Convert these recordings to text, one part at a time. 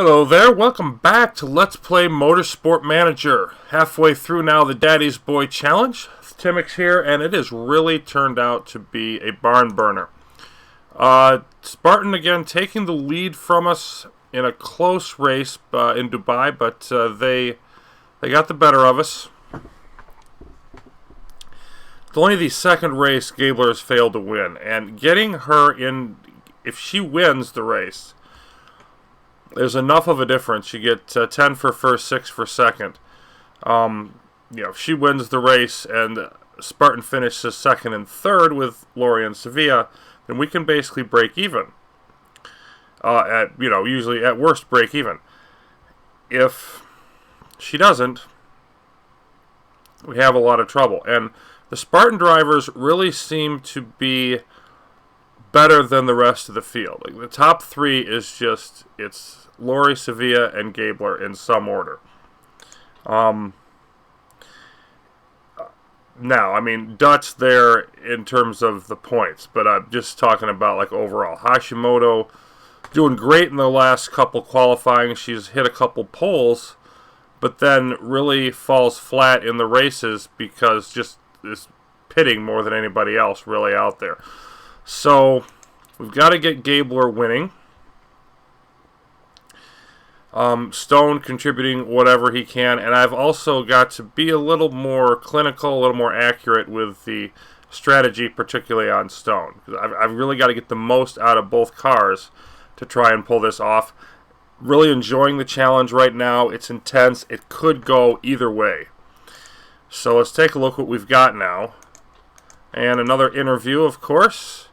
Hello there, welcome back to Let's Play Motorsport Manager. Halfway through now the Daddy's Boy Challenge. Timmix here, and it has really turned out to be a barn burner. Spartan again taking the lead from us in a close race in Dubai, but they got the better of us. It's only the second race Gabler has failed to win, and getting her in, if she wins the race, there's enough of a difference. You get 10 for first, 6 for second. If she wins the race and Spartan finishes second and third with Lori and Sevilla, then we can basically break even. Usually at worst break even. If she doesn't, we have a lot of trouble. And the Spartan drivers really seem to be better than the rest of the field. Like, the top three is just, it's Lori, Sevilla, and Gabler in some order. Now, I mean, Dut's there in terms of the points, but I'm just talking about like overall. Hashimoto doing great in the last couple qualifying. She's hit a couple poles, but then really falls flat in the races because just is pitting more than anybody else really out there. So, we've got to get Gabler winning. Stone contributing whatever he can, and I've also got to be a little more clinical, a little more accurate with the strategy, particularly on Stone. I've really got to get the most out of both cars to try and pull this off. Really enjoying the challenge right now. It's intense. It could go either way. So let's take a look what we've got now. And another interview, of course.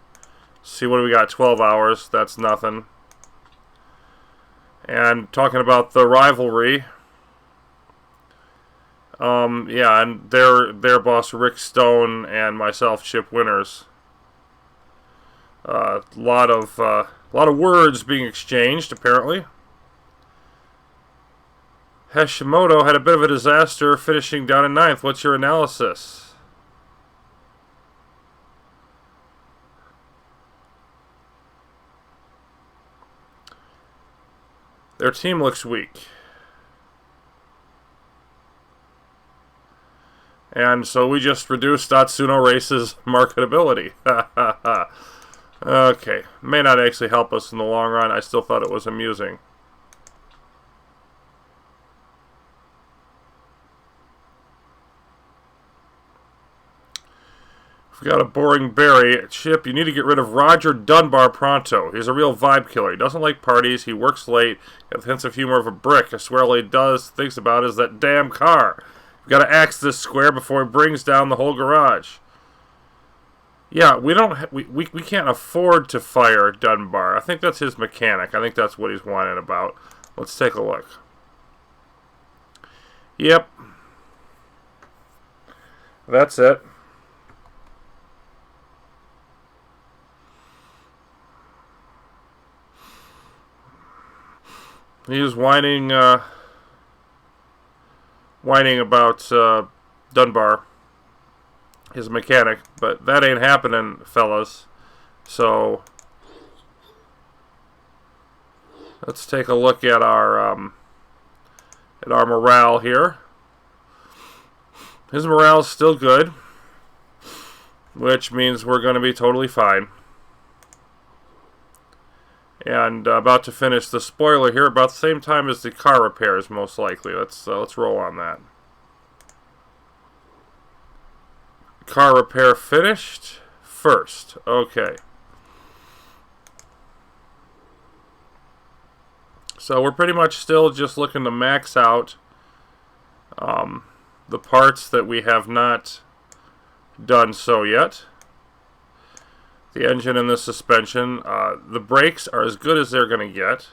See what do we got, 12 hours, that's nothing. And talking about the rivalry, and their boss Rick Stone and myself, Chip Winters. A lot of words being exchanged apparently. Hashimoto had a bit of a disaster finishing down in 9th. What's your analysis? Their team looks weak. And so we just reduced Atsuno Race's marketability. Okay. May not actually help us in the long run. I still thought it was amusing. We got a boring Barry. Chip, you need to get rid of Roger Dunbar pronto. He's a real vibe killer. He doesn't like parties. He works late. He has hints of humor of a brick. I swear all he thinks about is that damn car. We've got to axe this square before he brings down the whole garage. Yeah, we can't afford to fire Dunbar. I think that's his mechanic. I think that's what he's whining about. Let's take a look. Yep. That's it. He was whining about Dunbar, his mechanic, but that ain't happening, fellas. So let's take a look at our morale here. His morale's still good, which means we're going to be totally fine. And about to finish the spoiler here about the same time as the car repairs, most likely. Let's roll on that. Car repair finished first. Okay. So we're pretty much still just looking to max out the parts that we have not done so yet. The engine and the suspension. The brakes are as good as they're going to get.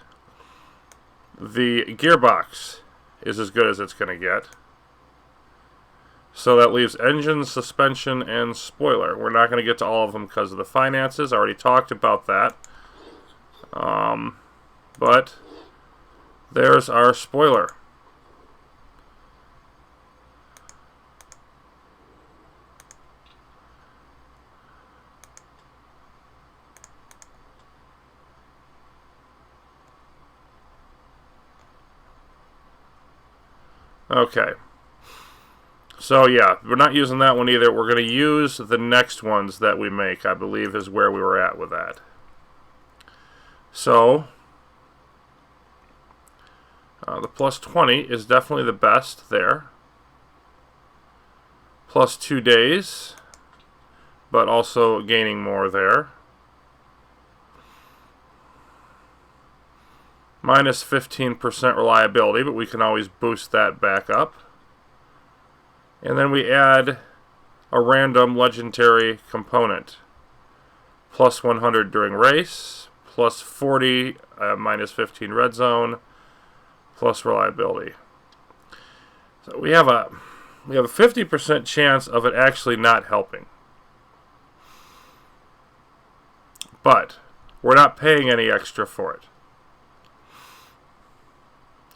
The gearbox is as good as it's going to get. So that leaves engine, suspension, and spoiler. We're not going to get to all of them because of the finances. I already talked about that. But there's our spoiler. Okay. So yeah, we're not using that one either. We're going to use the next ones that we make, I believe is where we were at with that. So, the plus 20 is definitely the best there. Plus 2 days, but also gaining more there. Minus 15% reliability, but we can always boost that back up. And then we add a random legendary component. Plus 100 during race, plus 40, minus 15 red zone, plus reliability. So we have a 50% chance of it actually not helping. But we're not paying any extra for it.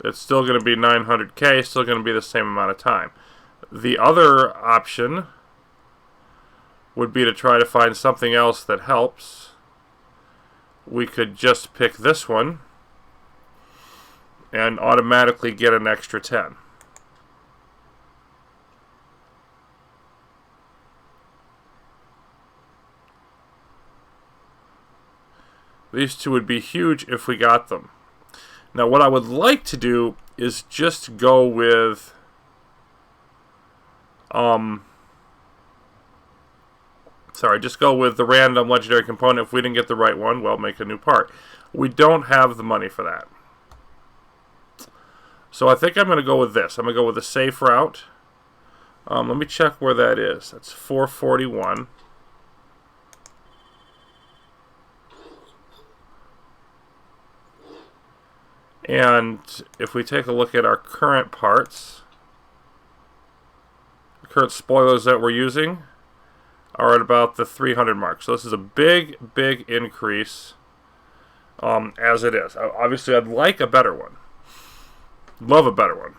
It's still going to be 900K, still going to be the same amount of time. The other option would be to try to find something else that helps. We could just pick this one and automatically get an extra 10. These two would be huge if we got them. Now, what I would like to do is just go with just go with the random legendary component. If we didn't get the right one, well, make a new part. We don't have the money for that. So I think I'm going to go with this. I'm going to go with the safe route. Let me check where that is. That's 441. And if we take a look at our current parts, the current spoilers that we're using are at about the 300 mark. So this is a big, big increase as it is. Obviously, I'd like a better one. Love a better one.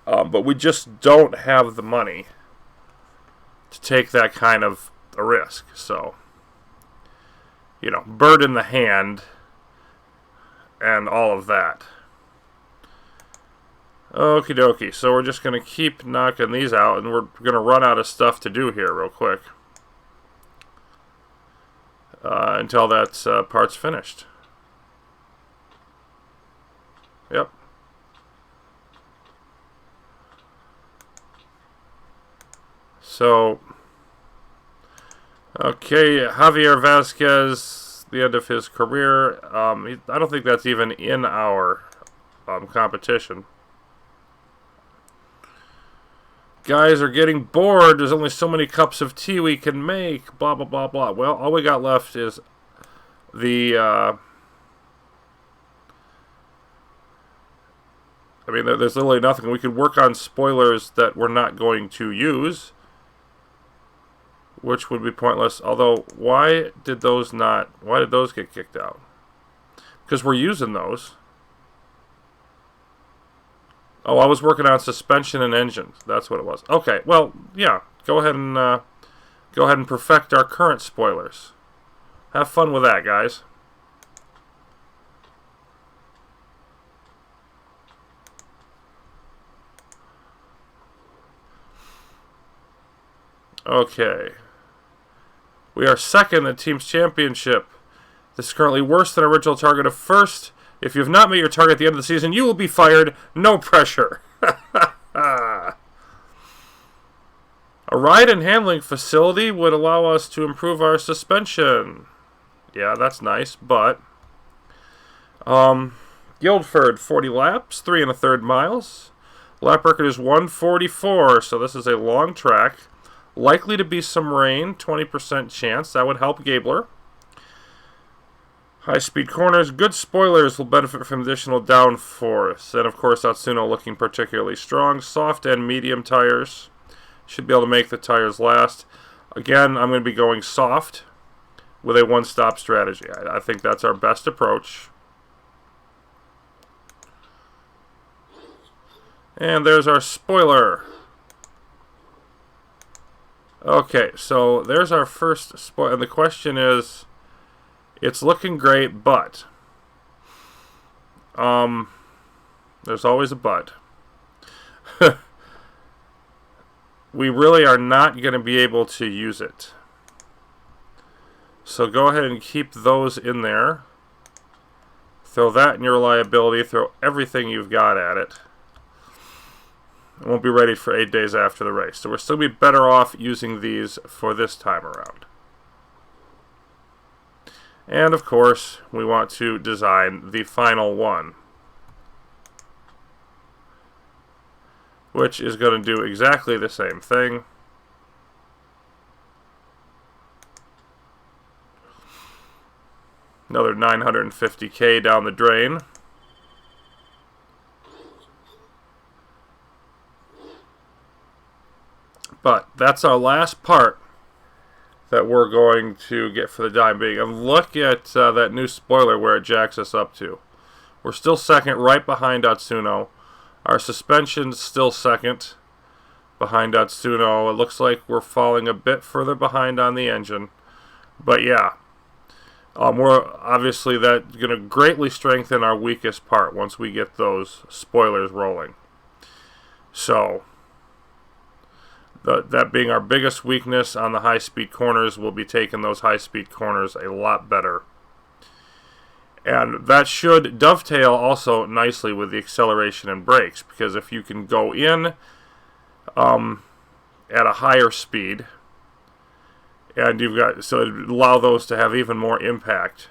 But we just don't have the money to take that kind of a risk. So, you know, bird in the hand and all of that. Okie dokie. So we're just going to keep knocking these out, and we're going to run out of stuff to do here real quick until that part's finished. Yep. So, okay, Javier Vasquez, the end of his career. I don't think that's even in our competition. Guys are getting bored. There's only so many cups of tea we can make. Blah, blah, blah, blah. Well, all we got left is the... I mean, there's literally nothing. We could work on spoilers that we're not going to use, which would be pointless. Although, why did those get kicked out? Because we're using those. Oh, I was working on suspension and engines. That's what it was. Okay, well, yeah. Go ahead and perfect our current spoilers. Have fun with that, guys. Okay. We are second in the team's championship. This is currently worse than original target of first. If you have not met your target at the end of the season, you will be fired. No pressure. A ride and handling facility would allow us to improve our suspension. Yeah, that's nice, but... Guildford, 40 laps, 3 1/3 miles. Lap record is 144, so this is a long track. Likely to be some rain, 20% chance. That would help Gabler. High-speed corners. Good spoilers will benefit from additional downforce. And, of course, Atsuno looking particularly strong. Soft and medium tires. Should be able to make the tires last. Again, I'm going to be going soft with a one-stop strategy. I think that's our best approach. And there's our spoiler. Okay, so there's our first spoiler. And the question is... It's looking great, but there's always a but. we really are not going to be able to use it. So go ahead and keep those in there. Throw that in your reliability. Throw everything you've got at it. It won't be ready for 8 days after the race. So we'll still be better off using these for this time around. And of course, we want to design the final one, which is going to do exactly the same thing. Another 950K down the drain. But that's our last part that we're going to get for the time being. And look at that new spoiler where it jacks us up to. We're still second, right behind Atsuno. Our suspension's still second behind Atsuno. It looks like we're falling a bit further behind on the engine. But yeah, we're obviously that's going to greatly strengthen our weakest part once we get those spoilers rolling. So that being our biggest weakness on the high-speed corners, we'll be taking those high-speed corners a lot better. And that should dovetail also nicely with the acceleration and brakes, because if you can go in at a higher speed, and you've got, so it'd allow those to have even more impact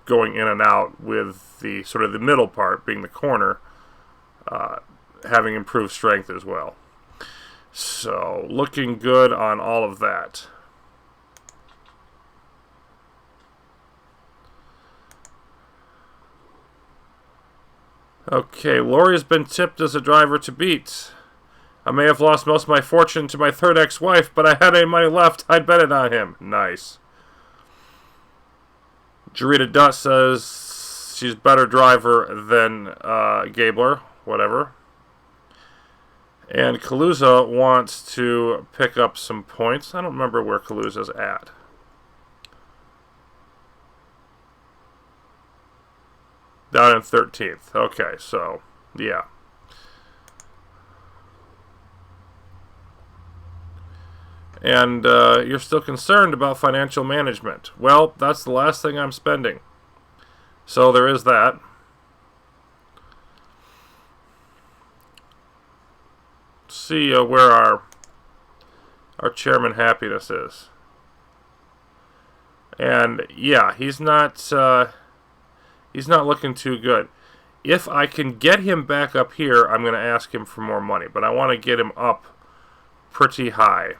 going in and out, with the sort of the middle part being the corner having improved strength as well. So looking good on all of that. Okay, Lori's been tipped as a driver to beat. I may have lost most of my fortune to my third ex-wife, but I had any money left. I'd bet it on him. Nice. Jarita Dutt says she's a better driver than Gabler. Whatever. And Kaluza wants to pick up some points. I don't remember where Kaluza's at. Down in 13th. Okay, so, yeah. And you're still concerned about financial management. Well, that's the last thing I'm spending. So there is that. See where our chairman happiness is. And yeah, he's not looking too good. If I can get him back up here, I'm going to ask him for more money, but I want to get him up pretty high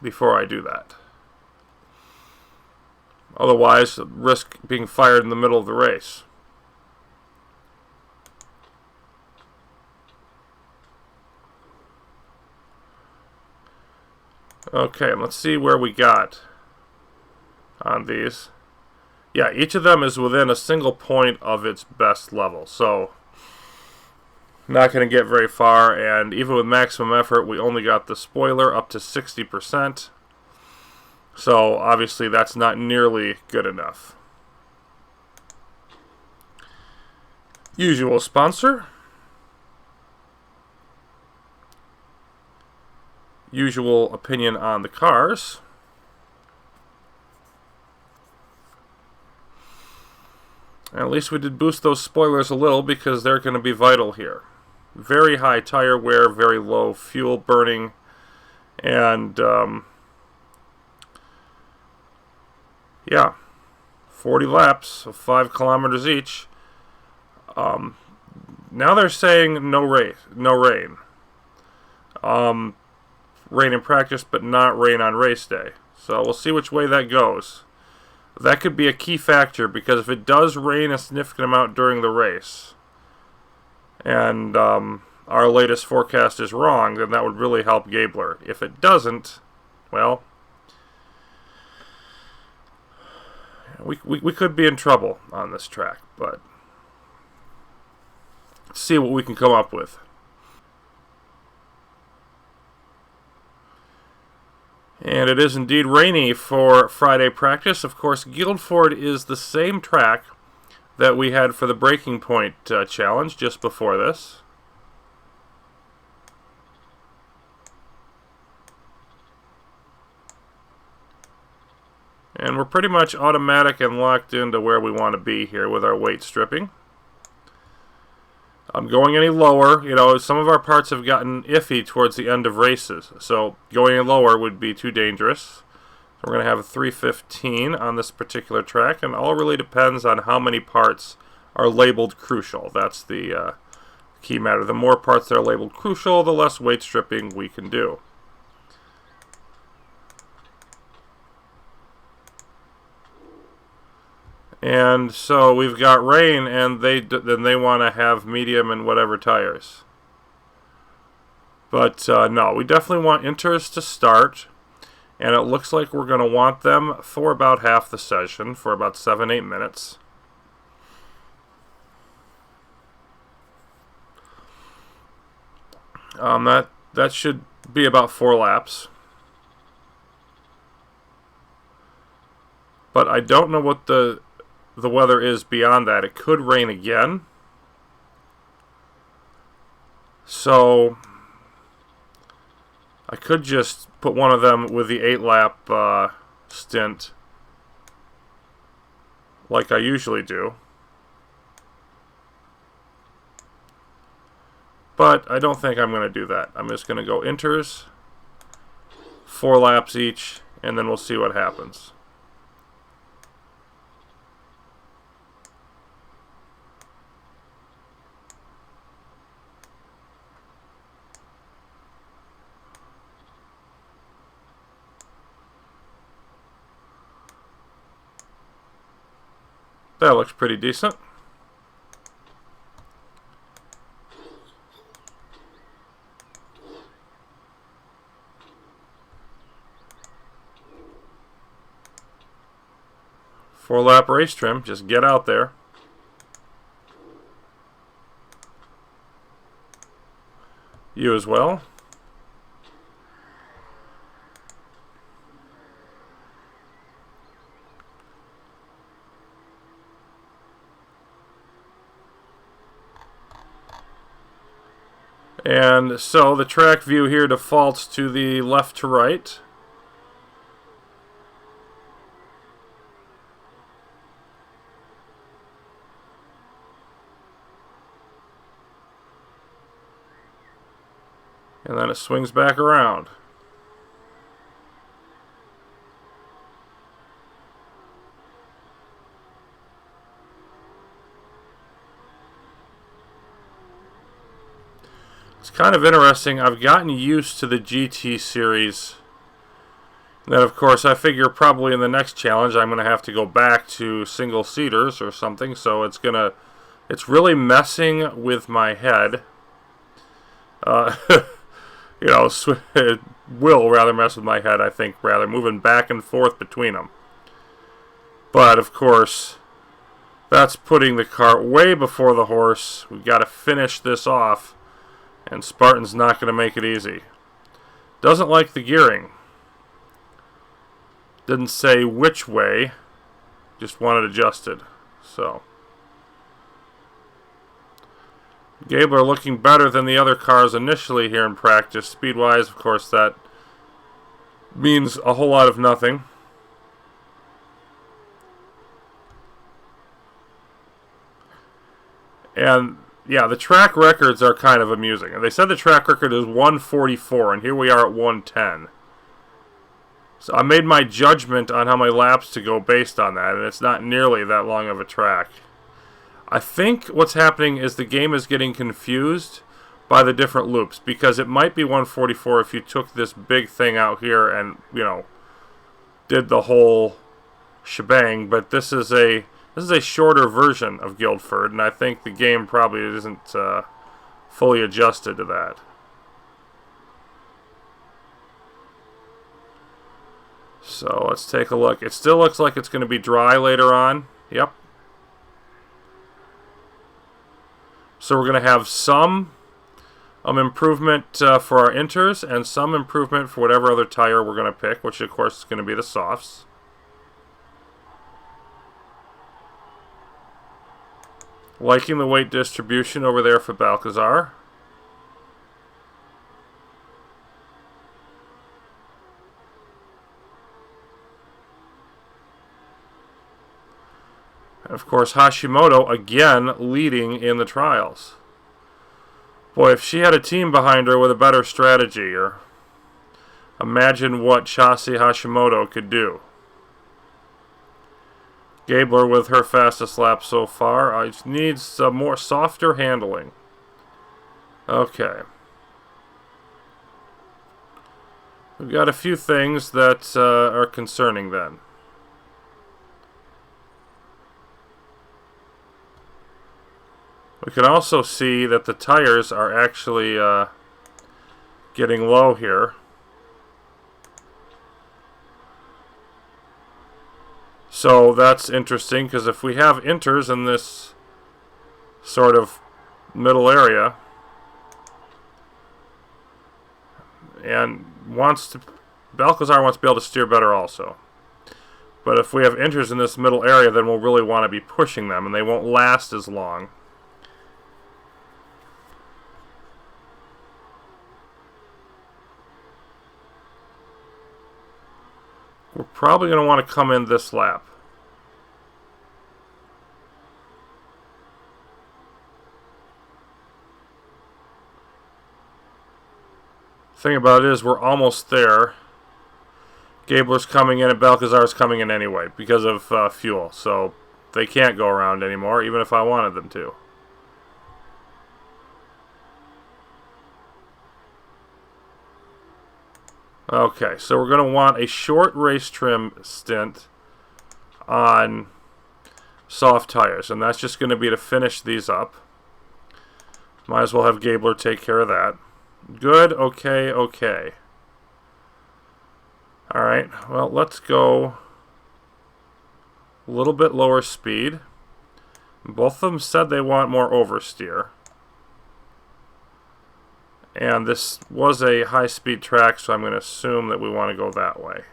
before I do that. Otherwise, risk being fired in the middle of the race. Okay, let's see where we got on these. Yeah, each of them is within a single point of its best level, so not going to get very far. And even with maximum effort, we only got the spoiler up to 60%. So obviously that's not nearly good enough. Usual sponsor. Usual opinion on the cars. And at least we did boost those spoilers a little, because they're going to be vital here. Very high tire wear, very low fuel burning, and yeah, 40 laps of 5 kilometers each. Now they're saying no rain. Rain in practice, but not rain on race day. So we'll see which way that goes. That could be a key factor, because if it does rain a significant amount during the race, and our latest forecast is wrong, then that would really help Gabler. If it doesn't, well, we could be in trouble on this track, but let's see what we can come up with. And it is indeed rainy for Friday practice. Of course, Guildford is the same track that we had for the Breaking Point challenge just before this. And we're pretty much automatic and locked into where we want to be here with our weight stripping. Going any lower, you know, some of our parts have gotten iffy towards the end of races. So going any lower would be too dangerous. So we're going to have a 315 on this particular track. And all really depends on how many parts are labeled crucial. That's the key matter. The more parts that are labeled crucial, the less weight stripping we can do. And so we've got rain, and then they want to have medium and whatever tires. But no, we definitely want inters to start, and it looks like we're going to want them for about half the session, for about 7-8 minutes. That should be about 4 laps. But I don't know what the weather is beyond that. It could rain again. So I could just put one of them with the 8-lap stint like I usually do. But I don't think I'm going to do that. I'm just going to go inters, 4 laps each, and then we'll see what happens. That looks pretty decent. Four-lap race trim. Just get out there. You as well. And so the track view here defaults to the left to right. And then it swings back around. It's kind of interesting. I've gotten used to the GT series. And then, of course, I figure probably in the next challenge I'm going to have to go back to single seaters or something. So it's really messing with my head. You know, it will rather mess with my head, I think, rather moving back and forth between them. But, of course, that's putting the cart way before the horse. We've got to finish this off, and Spartan's not going to make it easy. Doesn't like the gearing. Didn't say which way, just want it adjusted. So Gabler looking better than the other cars initially here in practice. Speed-wise, of course, that means a whole lot of nothing. And, yeah, the track records are kind of amusing. And they said the track record is 144, and here we are at 110. So I made my judgment on how many laps to go based on that, and it's not nearly that long of a track. I think what's happening is the game is getting confused by the different loops, because it might be 144 if you took this big thing out here and, you know, did the whole shebang, but this is a shorter version of Guildford, and I think the game probably isn't fully adjusted to that. So let's take a look. It still looks like it's going to be dry later on. Yep. So we're going to have some improvement for our inters and some improvement for whatever other tire we're going to pick, which of course is going to be the softs. Liking the weight distribution over there for Balcazar. Of course, Hashimoto again leading in the trials. Boy, if she had a team behind her with a better strategy, or imagine what Chassis Hashimoto could do. Gabler with her fastest lap so far. She needs some more softer handling. Okay. We've got a few things that are concerning then. We can also see that the tires are actually getting low here. So that's interesting, because if we have inters in this sort of middle area, and Balcazar wants to be able to steer better also. But if we have inters in this middle area, then we'll really want to be pushing them, and they won't last as long. We're probably going to want to come in this lap. Thing about it is we're almost there. Gabler's coming in and Balcazar's coming in anyway because of fuel. So they can't go around anymore, even if I wanted them to. Okay, so we're going to want a short race trim stint on soft tires, and that's just going to be to finish these up. Might as well have Gabler take care of that. Good, okay, okay. Alright, well, let's go a little bit lower speed. Both of them said they want more oversteer. And this was a high-speed track, so I'm going to assume that we want to go that way.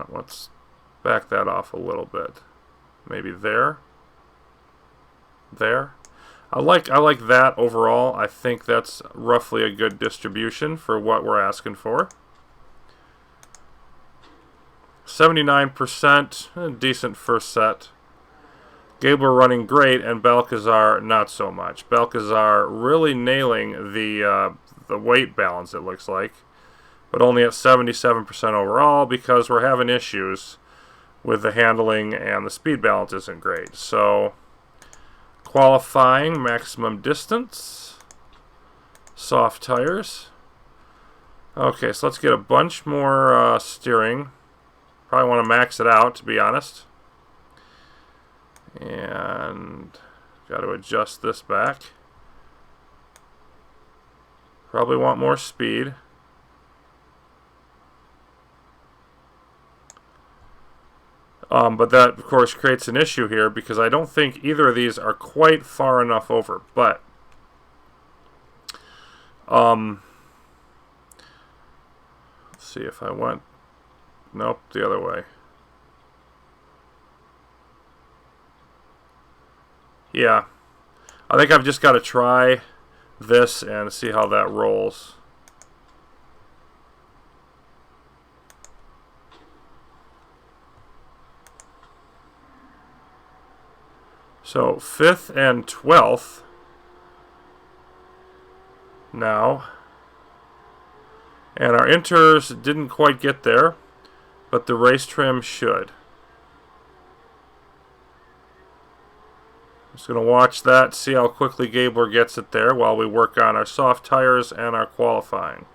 Let's back that off a little bit. Maybe there. There. I like that overall. I think that's roughly a good distribution for what we're asking for. 79%, decent first set. Gabler running great, and Balcazar not so much. Balcazar really nailing the weight balance, it looks like, but only at 77% overall because we're having issues with the handling and the speed balance isn't great. So qualifying, maximum distance, soft tires. Okay, so let's get a bunch more steering. Probably want to max it out, to be honest. And got to adjust this back. Probably want more speed. But that, of course, creates an issue here because I don't think either of these are quite far enough over. But let's see if I went. Nope, the other way. Yeah, I think I've just got to try this and see how that rolls. So 5th and 12th now. And our inters didn't quite get there, but the race trim should. Just going to watch that, see how quickly Gabler gets it there while we work on our soft tires and our qualifying.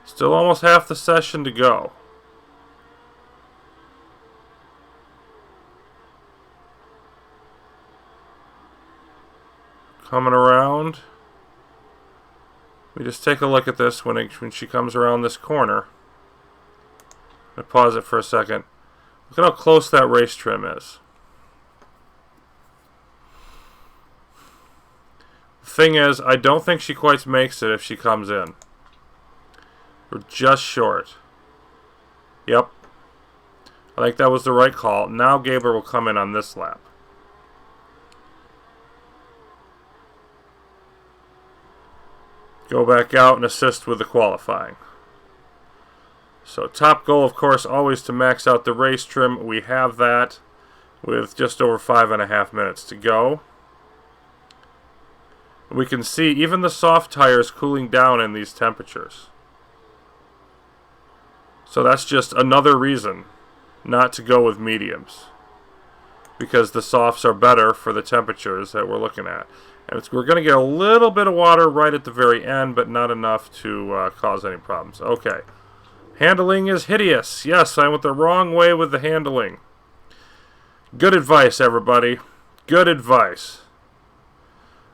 Still almost half the session to go. Coming around. We just take a look at this when she comes around this corner. I'm going to pause it for a second. Look at how close that race trim is. The thing is, I don't think she quite makes it if she comes in. We're just short. Yep. I think that was the right call. Now Gabler will come in on this lap. go back out and assist with the qualifying. So top goal, of course, always to max out the race trim. We have that with just over 5.5 minutes to go. We can see even the soft tires cooling down in these temperatures. So that's just another reason not to go with mediums, because the softs are better for the temperatures that we're looking at. And we're going to get a little bit of water right at the very end, but not enough to cause any problems. Okay. Handling is hideous. Yes, I went the wrong way with the handling. Good advice, everybody. Good advice.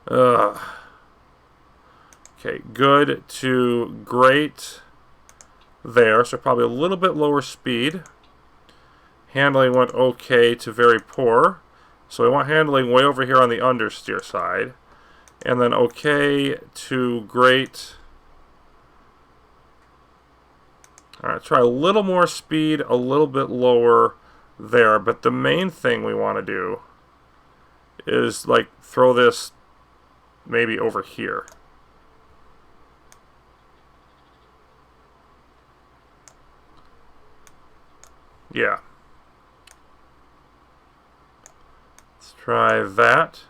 Okay, good to great there. So probably a little bit lower speed. Handling went okay to very poor. So we want handling way over here on the understeer side. And then okay to great. Alright, try a little more speed, a little bit lower there. But the main thing we want to do is like throw this maybe over here. Yeah. Let's try that.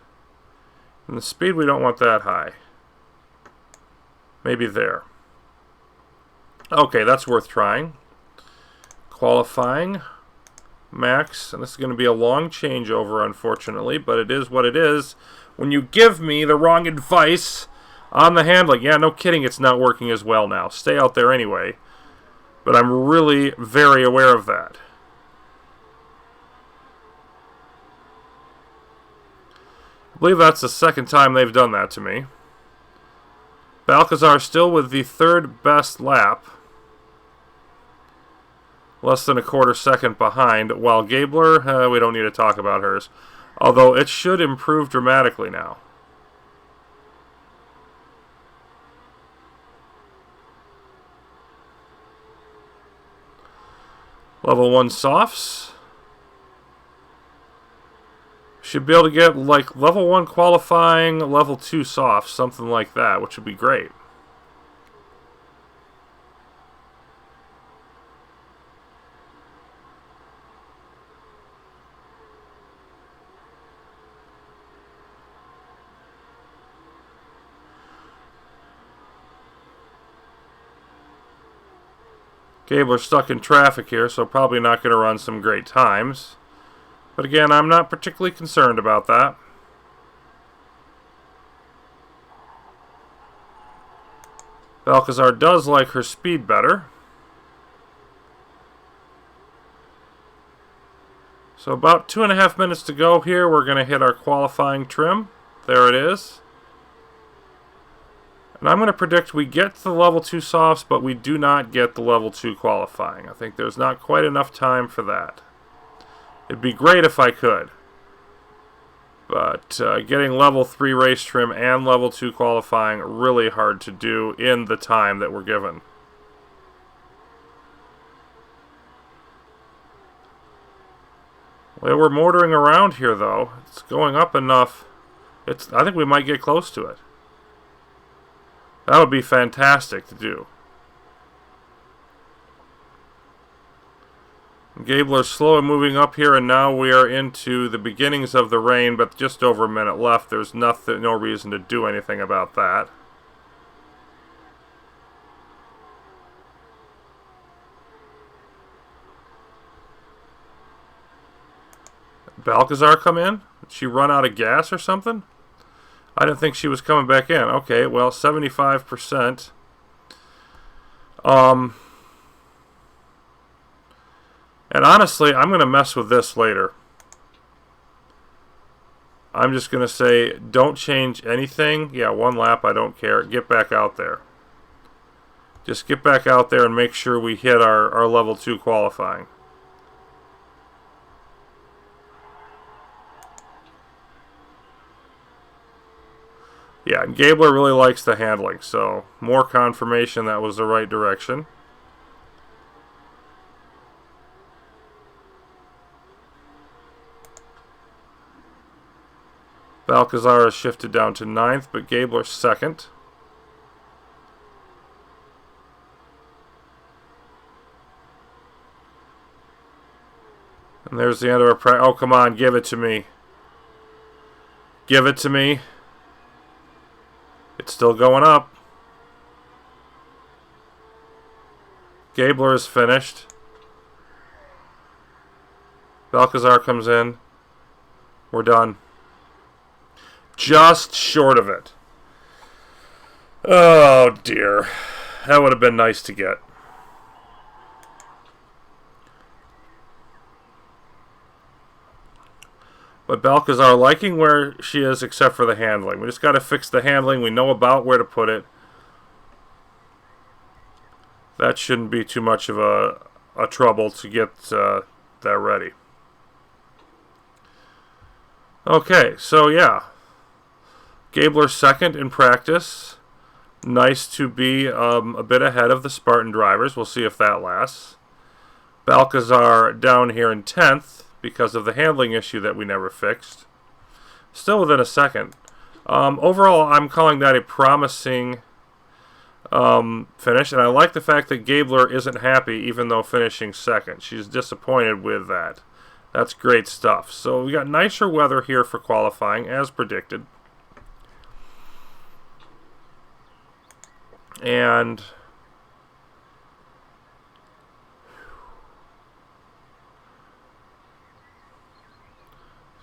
And the speed, we don't want that high. Maybe there. Okay, that's worth trying. Qualifying. Max. And this is going to be a long changeover, unfortunately, but it is what it is. When you give me the wrong advice on the handling. Yeah, no kidding, it's not working as well now. Stay out there anyway. But I'm really very aware of that. I believe that's the second time they've done that to me. Balcazar still with the third best lap. Less than a quarter second behind. While Gabler, we don't need to talk about hers. Although it should improve dramatically now. Level 1 softs. Should be able to get like level 1 qualifying, level 2 softs, something like that, which would be great. Gabler's stuck in traffic here, so probably not going to run some great times. But again, I'm not particularly concerned about that. Balcazar does like her speed better. So about 2.5 minutes to go here. We're going to hit our qualifying trim. There it is. And I'm going to predict we get to the level 2 softs, but we do not get the level 2 qualifying. I think there's not quite enough time for that. It'd be great if I could. But getting level 3 race trim and level 2 qualifying, really hard to do in the time that we're given. Well, we're motoring around here, though. It's going up enough. I think we might get close to it. That would be fantastic to do. Gabler's slow and moving up here, and now we are into the beginnings of the rain, but just over a minute left. There's no reason to do anything about that. Balcazar come in? Did she run out of gas or something? I didn't think she was coming back in. Okay, well, 75%. And honestly, I'm going to mess with this later. I'm just going to say, don't change anything. Yeah, 1 lap, I don't care. Get back out there. Just get back out there and make sure we hit our level 2 qualifying. Yeah, and Gabler really likes the handling, so more confirmation that was the right direction. Balcazar is shifted down to 9th, but Gabler 2nd. And there's the end of our practice. Oh, come on, give it to me. Give it to me. It's still going up. Gabler is finished. Balcazar comes in. We're done. Just short of it. Oh, dear. That would have been nice to get. But Balcazar liking where she is except for the handling. We just got to fix the handling. We know about where to put it. That shouldn't be too much of a trouble to get that ready. Okay, so yeah. Gabler second in practice. Nice to be a bit ahead of the Spartan drivers. We'll see if that lasts. Balcazar down here in 10th because of the handling issue that we never fixed. Still within a second. Overall, I'm calling that a promising finish, and I like the fact that Gabler isn't happy even though finishing second. She's disappointed with that. That's great stuff. So we got nicer weather here for qualifying, as predicted. And do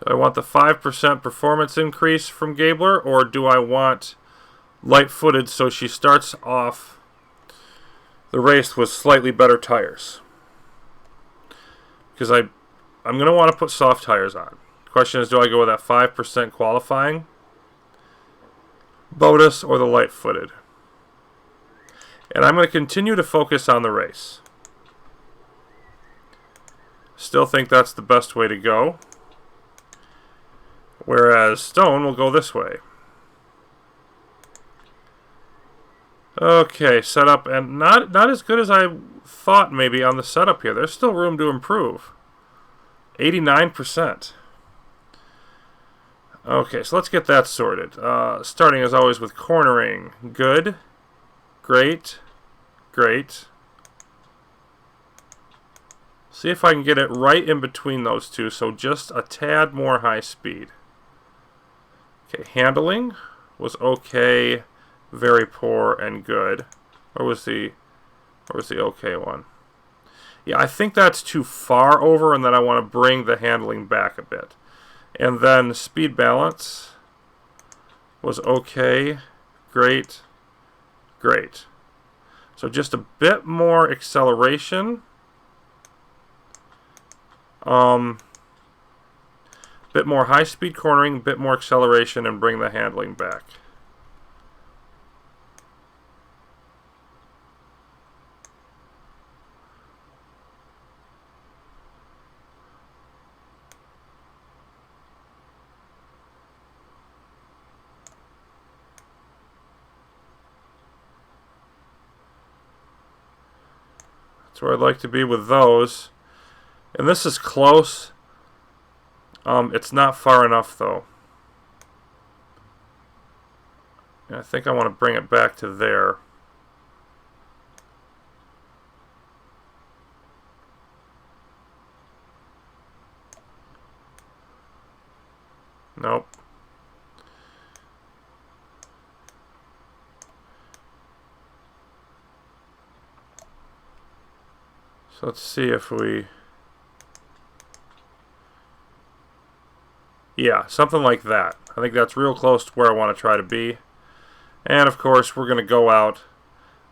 I want the 5% performance increase from Gabler, or do I want light-footed so she starts off the race with slightly better tires? Because I'm going to want to put soft tires on. The question is, do I go with that 5% qualifying bonus or the light-footed? And I'm going to continue to focus on the race. Still think that's the best way to go. Whereas Stone will go this way. Okay, setup, and not as good as I thought maybe on the setup here. There's still room to improve. 89%. Okay, so let's get that sorted. Starting as always with cornering. Good. Great. Great. See if I can get it right in between those two, so just a tad more high speed. Okay, handling was okay, very poor, and good. Or was the okay one? Yeah, I think that's too far over, and then I want to bring the handling back a bit. And then speed balance was okay, great, great. So just a bit more acceleration. Bit more high-speed cornering, bit more acceleration, and bring the handling back. That's where I'd like to be with those. And this is close. It's not far enough, though. And I think I want to bring it back to there. Nope. So let's see if we... Yeah, something like that. I think that's real close to where I want to try to be. And of course, we're going to go out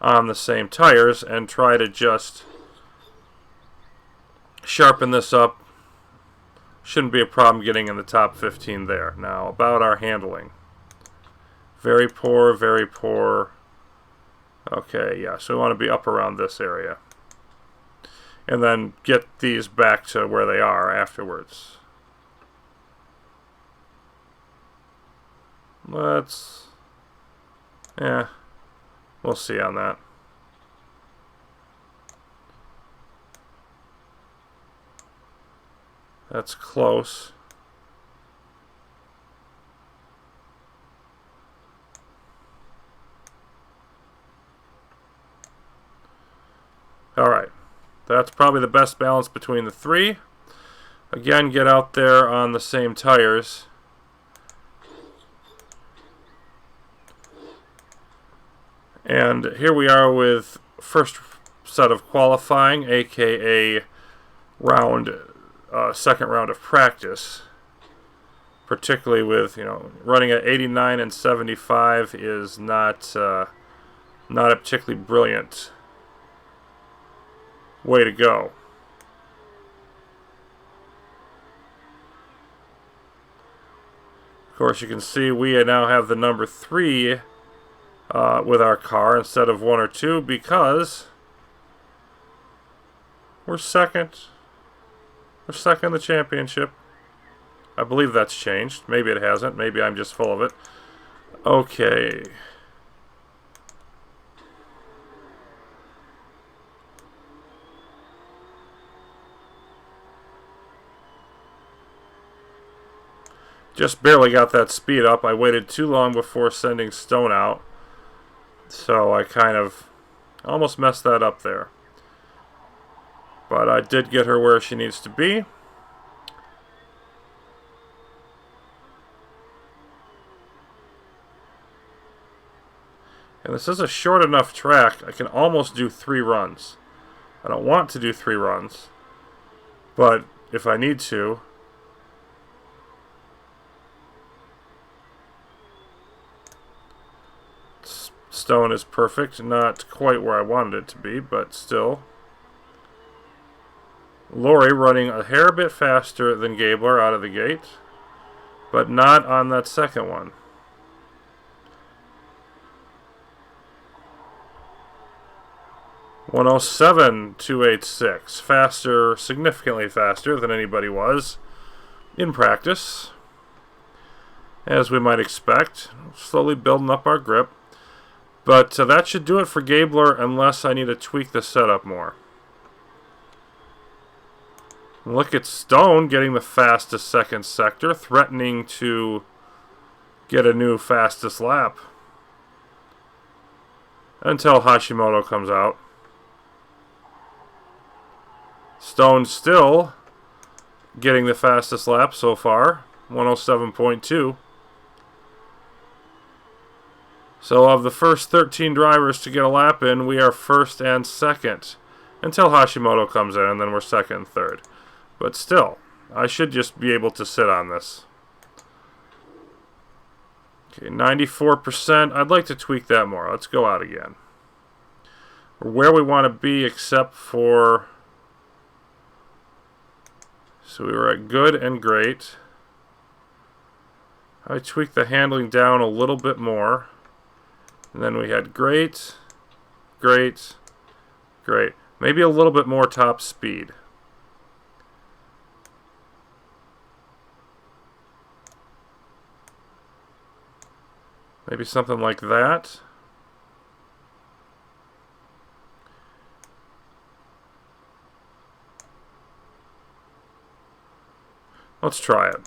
on the same tires and try to just sharpen this up. Shouldn't be a problem getting in the top 15 there. Now, about our handling. Very poor, very poor. Okay, yeah, so we want to be up around this area. And then get these back to where they are afterwards. Let's... Yeah, we'll see on that. That's close. All right. That's probably the best balance between the three. Again, get out there on the same tires. And here we are with first set of qualifying, aka second round of practice. Particularly with, running at 89 and 75 is not a particularly brilliant way to go. Of course, you can see we now have the number 3 with our car instead of 1 or 2 because we're second. We're second in the championship. I believe that's changed. Maybe it hasn't. Maybe I'm just full of it. Okay. Just barely got that speed up. I waited too long before sending Stone out. So I kind of almost messed that up there. But I did get her where she needs to be. And this is a short enough track, I can almost do 3 runs. I don't want to do 3 runs, but if I need to, Stone is perfect. Not quite where I wanted it to be, but still. Lori running a hair bit faster than Gabler out of the gate, but not on that second one. .107.286, faster, significantly faster than anybody was in practice, as we might expect. Slowly building up our grip, but that should do it for Gabler unless I need to tweak the setup more. Look at Stone getting the fastest second sector, threatening to get a new fastest lap until Hashimoto comes out. Stone still getting the fastest lap so far, 107.2. So of the first 13 drivers to get a lap in, we are first and second until Hashimoto comes in, and then we're second and third. But still, I should just be able to sit on this. Okay, 94%. I'd like to tweak that more. Let's go out again. We're where we want to be except for... So we were at good and great. I tweaked the handling down a little bit more. And then we had great, great, great. Maybe a little bit more top speed. Maybe something like that. Let's try it.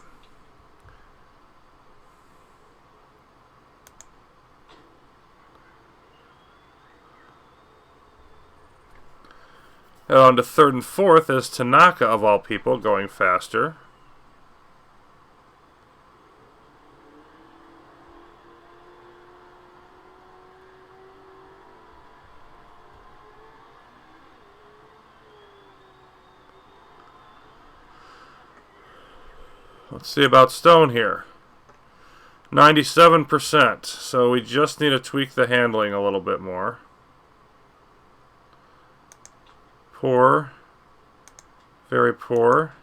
And on to third and fourth is Tanaka, of all people, going faster. Let's see about Stone here. 97%. So we just need to tweak the handling a little bit more. Poor. Very poor.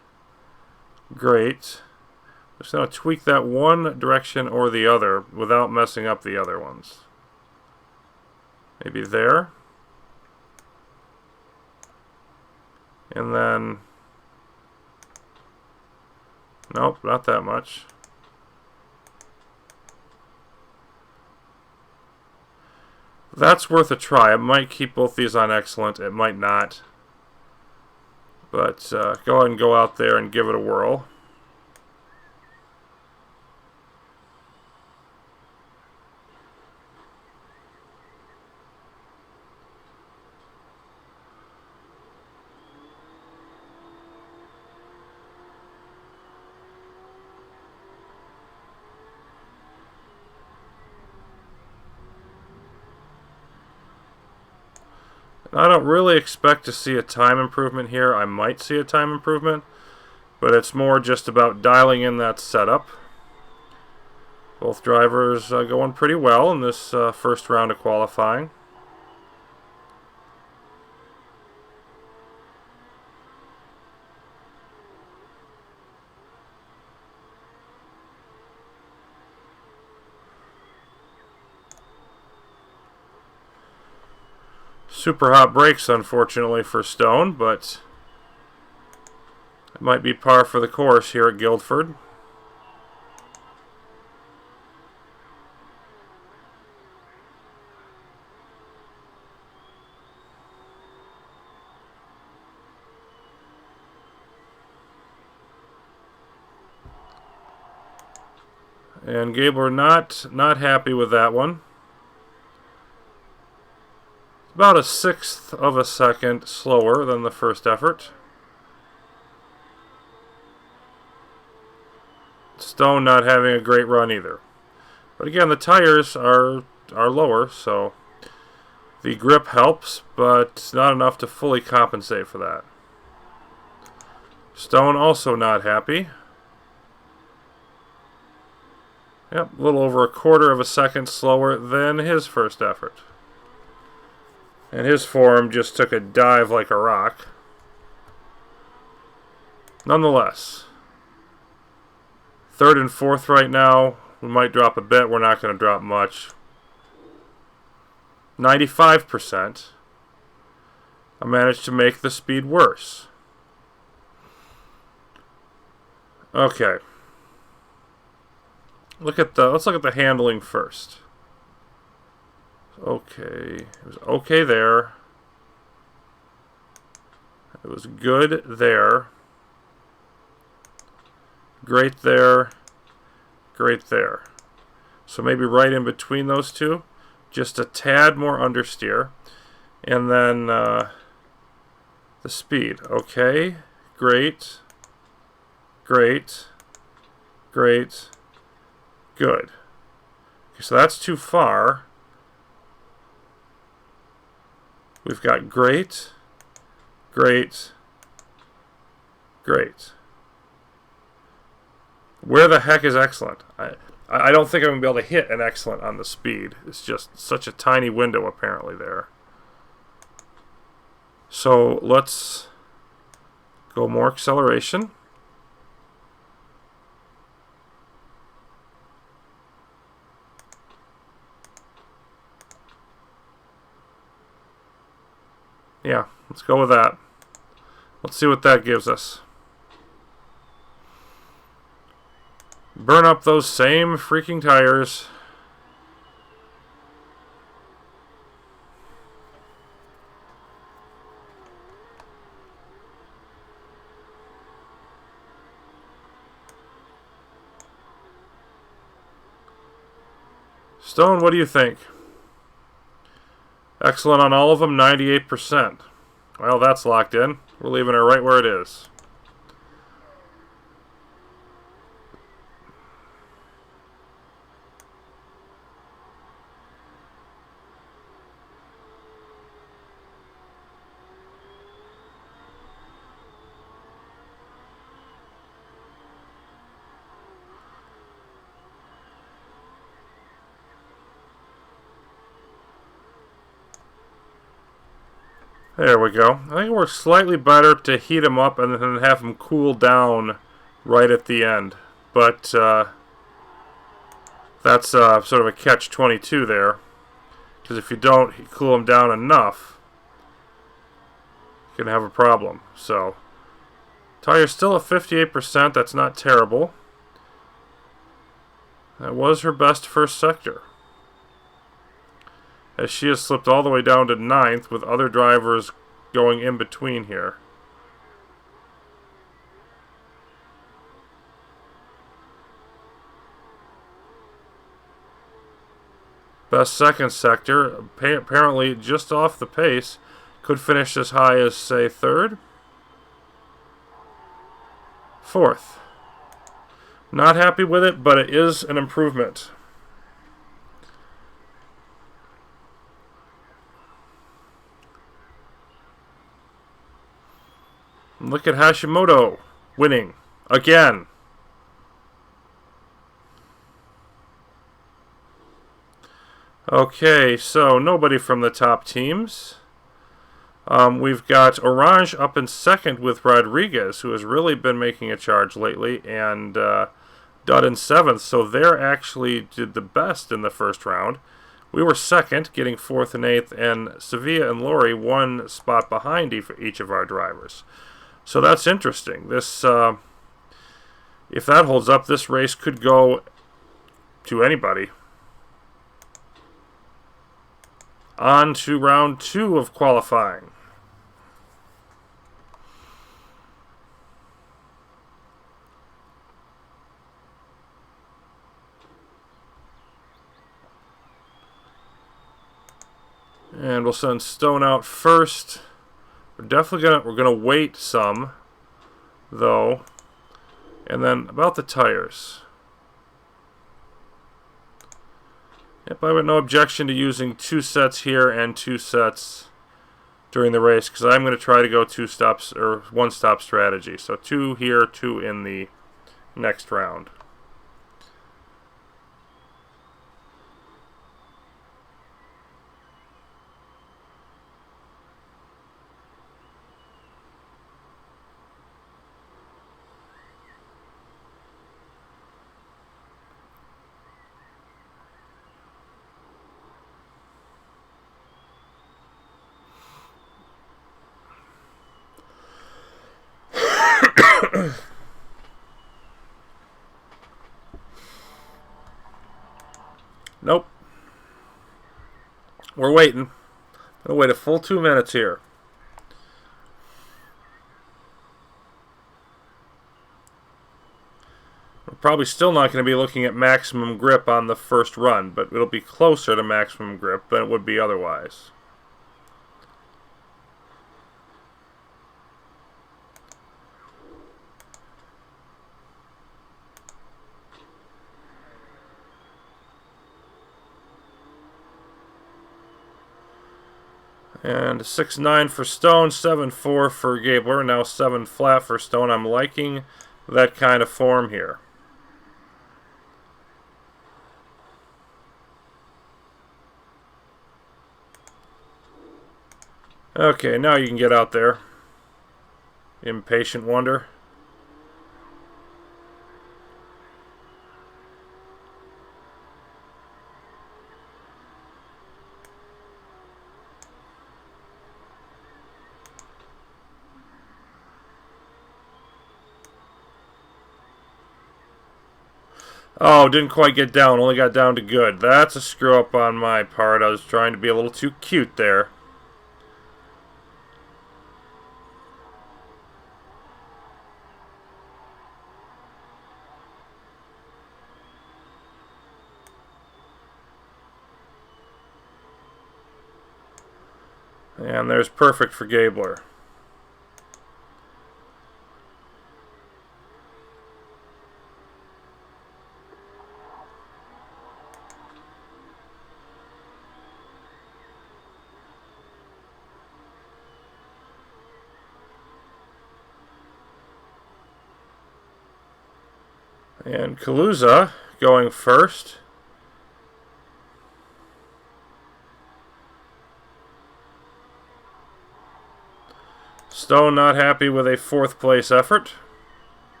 Great. Just going to tweak that one direction or the other without messing up the other ones. Maybe there. And then... Nope, not that much. That's worth a try. It might keep both these on excellent. It might not. But go ahead and go out there and give it a whirl. I don't really expect to see a time improvement here. I might see a time improvement, but it's more just about dialing in that setup. Both drivers going pretty well in this first round of qualifying. Super hot brakes, unfortunately, for Stone, but it might be par for the course here at Guildford. And Gabler not happy with that one. About a 1/6 of a second slower than the first effort. Stone not having a great run either. But again, the tires are lower, so the grip helps, but not enough to fully compensate for that. Stone also not happy. Yep, a little over a 1/4 of a second slower than his first effort. And his form just took a dive like a rock. Nonetheless, 3rd and 4th right now. We might drop a bit. We're not going to drop much. 95%. I managed to make the speed worse. Okay. Let's look at the handling first. Okay. It was okay there. It was good there. Great there. Great there. So maybe right in between those two. Just a tad more understeer. And then the speed. Okay. Great. Great. Great. Good. Okay, so that's too far. We've got great, great, great. Where the heck is excellent? I don't think I'm going to be able to hit an excellent on the speed. It's just such a tiny window apparently there. So let's go more acceleration. Yeah, let's go with that. Let's see what that gives us. Burn up those same freaking tires. Stone, what do you think? Excellent on all of them, 98%. Well, that's locked in. We're leaving her right where it is. There we go. I think it works slightly better to heat them up and then have them cool down right at the end. But that's sort of a catch-22 there. Because if you don't cool them down enough, you can have a problem. So, tire's still at 58%. That's not terrible. That was her best first sector, as she has slipped all the way down to 9th with other drivers going in between here. Best second sector, apparently just off the pace, could finish as high as, say, 3rd? 4th. Not happy with it, but it is an improvement. Look at Hashimoto winning again. Okay, so nobody from the top teams. We've got Orange up in second with Rodriguez, who has really been making a charge lately, and Dutt in seventh, so they actually did the best in the first round. We were second, getting fourth and eighth, and Sevilla and Lori one spot behind each of our drivers. So that's interesting. This, if that holds up, this race could go to anybody. On to round 2 of qualifying. And we'll send Stone out first. We're gonna wait some, though. And then about the tires. Yep, I have no objection to using 2 sets here and 2 sets during the race, because I'm going to try to go 2 stops or 1 stop strategy. So 2 here, 2 in the next round. Nope. We're waiting. We'll wait a full 2 minutes here. We're probably still not going to be looking at maximum grip on the first run, but it'll be closer to maximum grip than it would be otherwise. And 6.9 for Stone, 7.4 for Gabler, now 7 flat for Stone. I'm liking that kind of form here. Okay, now you can get out there. Impatient wonder. Oh, didn't quite get down. Only got down to good. That's a screw up on my part. I was trying to be a little too cute there. And there's perfect for Gabler. And Kaluza going first. Stone not happy with a 4th place effort.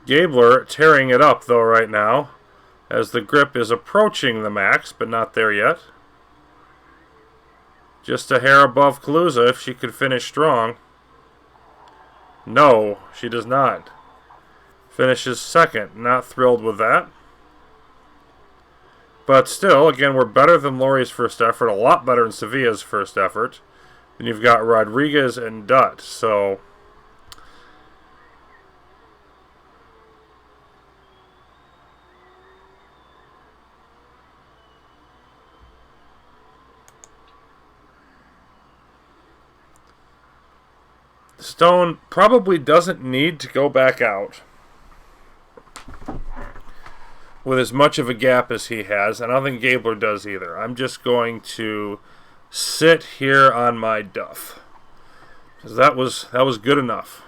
Gabler tearing it up though right now, as the grip is approaching the max, but not there yet. Just a hair above Kaluza if she could finish strong. No, she does not. Finishes second. Not thrilled with that. But still, again, we're better than Lori's first effort. A lot better than Sevilla's first effort. Then you've got Rodriguez and Dutt. So Stone probably doesn't need to go back out with as much of a gap as he has, and I don't think Gabler does either. I'm just going to sit here on my duff 'Cause that was good enough.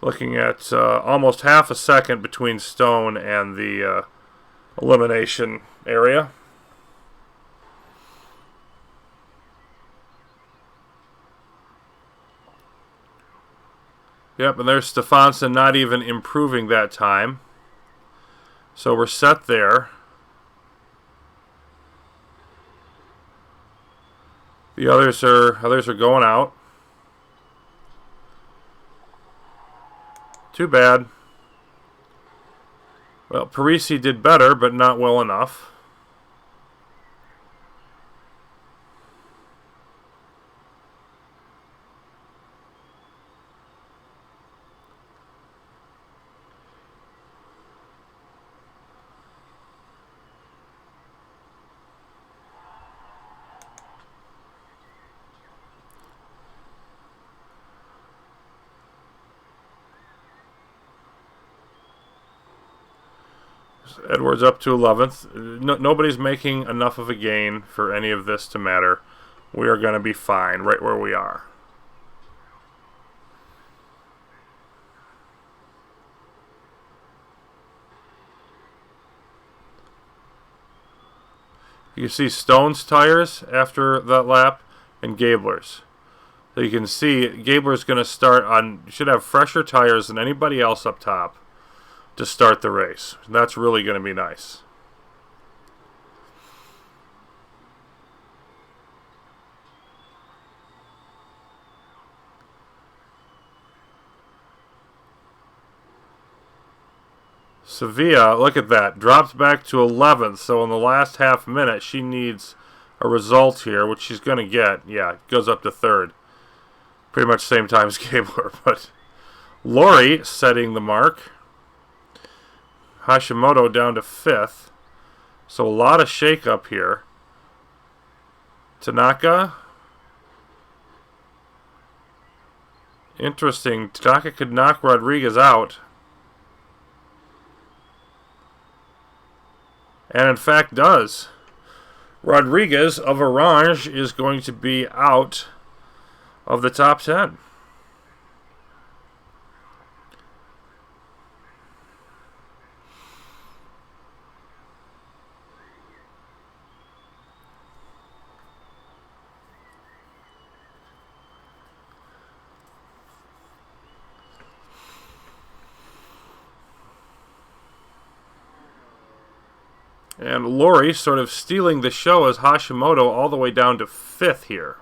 Looking at almost half a second between Stone and the elimination area. Yep, and there's Stefansson not even improving that time. So we're set there. The others are going out. Too bad. Well, Parisi did better, but not well enough. Edwards up to 11th. Nobody's making enough of a gain for any of this to matter. We are going to be fine right where we are. You see Stone's tires after that lap and Gabler's. So you can see Gabler's going to start on, should have fresher tires than anybody else up top to start the race. That's really going to be nice. Sevilla, look at that, drops back to 11th. So in the last half minute, she needs a result here, which she's going to get. Yeah, goes up to 3rd. Pretty much same time as Gabler, but Lori setting the mark. Hashimoto down to 5th. So a lot of shake-up here. Tanaka. Interesting. Tanaka could knock Rodriguez out. And in fact does. Rodriguez of Orange is going to be out of the top 10. And Lori sort of stealing the show as Hashimoto all the way down to 5th here.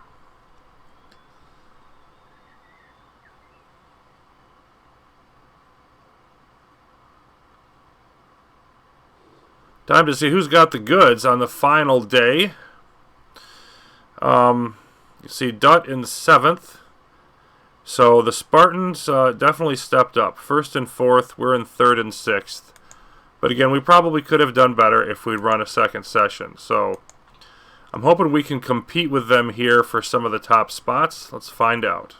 Time to see who's got the goods on the final day. You see Dutt in 7th. So the Spartans definitely stepped up. 1st and 4th, we're in 3rd and 6th. But again, we probably could have done better if we'd run a second session. So I'm hoping we can compete with them here for some of the top spots. Let's find out.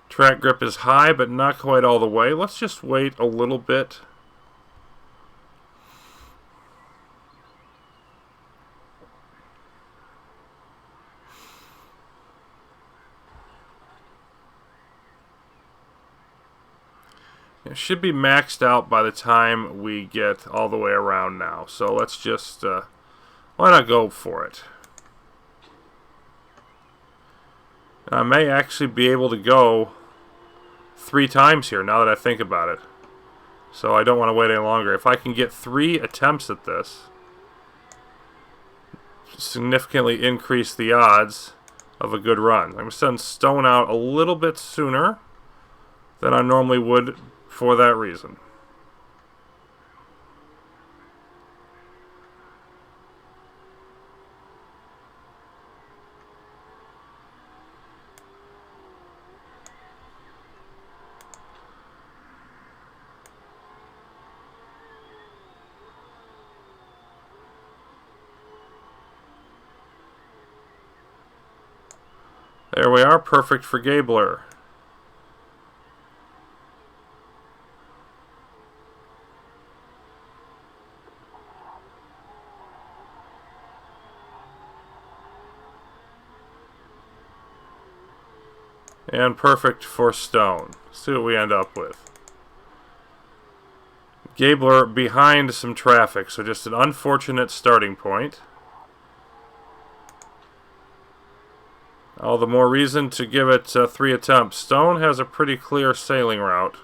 Track grip is high, but not quite all the way. Let's just wait a little bit. It should be maxed out by the time we get all the way around now. So let's just, why not go for it? I may actually be able to go 3 times here now that I think about it. So I don't want to wait any longer. If I can get 3 attempts at this, significantly increase the odds of a good run. I'm going to send Stone out a little bit sooner than I normally would for that reason. There we are, perfect for Gabler. And perfect for Stone. See what we end up with. Gabler behind some traffic, so just an unfortunate starting point. All the more reason to give it 3 attempts. Stone has a pretty clear sailing route.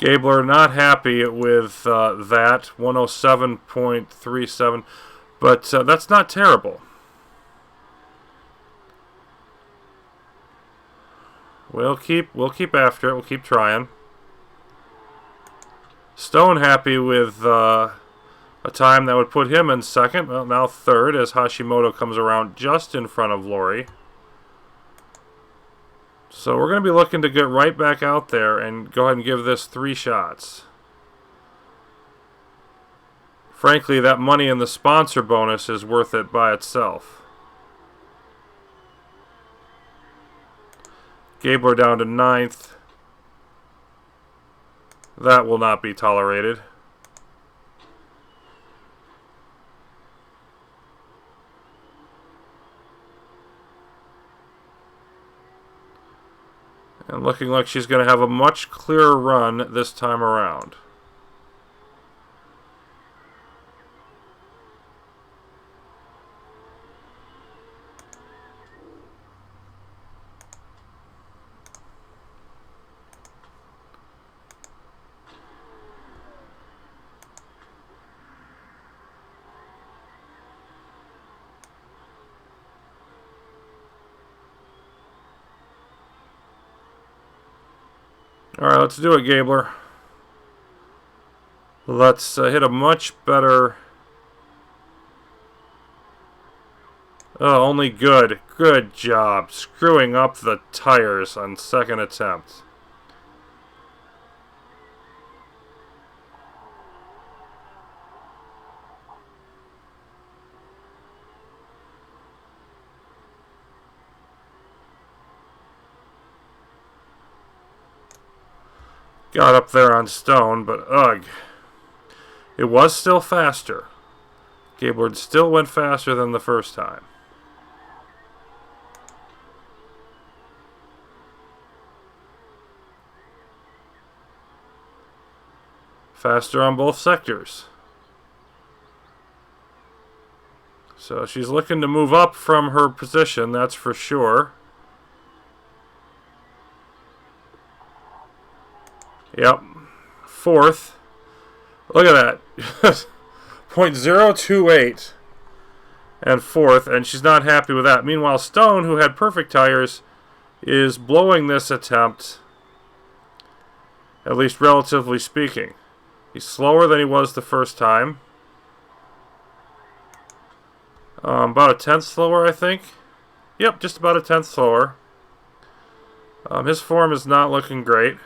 Gabler not happy with that, 107.37, but that's not terrible. We'll keep after it. We'll keep trying. Stone happy with a time that would put him in second. Well, now third as Hashimoto comes around just in front of Lori. So we're going to be looking to get right back out there and go ahead and give this 3 shots. Frankly, that money in the sponsor bonus is worth it by itself. Gabler down to 9th. That will not be tolerated. And looking like she's going to have a much clearer run this time around. Alright, let's do it, Gabler. Let's hit a much better... Oh, only good. Good job. Screwing up the tires on second attempt. Got up there on Stone, but ugh. It was still faster. Gabler still went faster than the first time. Faster on both sectors. So she's looking to move up from her position, that's for sure. Yep. 4th. Look at that. 0.028 and 4th, and she's not happy with that. Meanwhile, Stone, who had perfect tires, is blowing this attempt, at least relatively speaking. He's slower than he was the first time. About a 10th slower, I think. Yep, just about a 10th slower. His form is not looking great.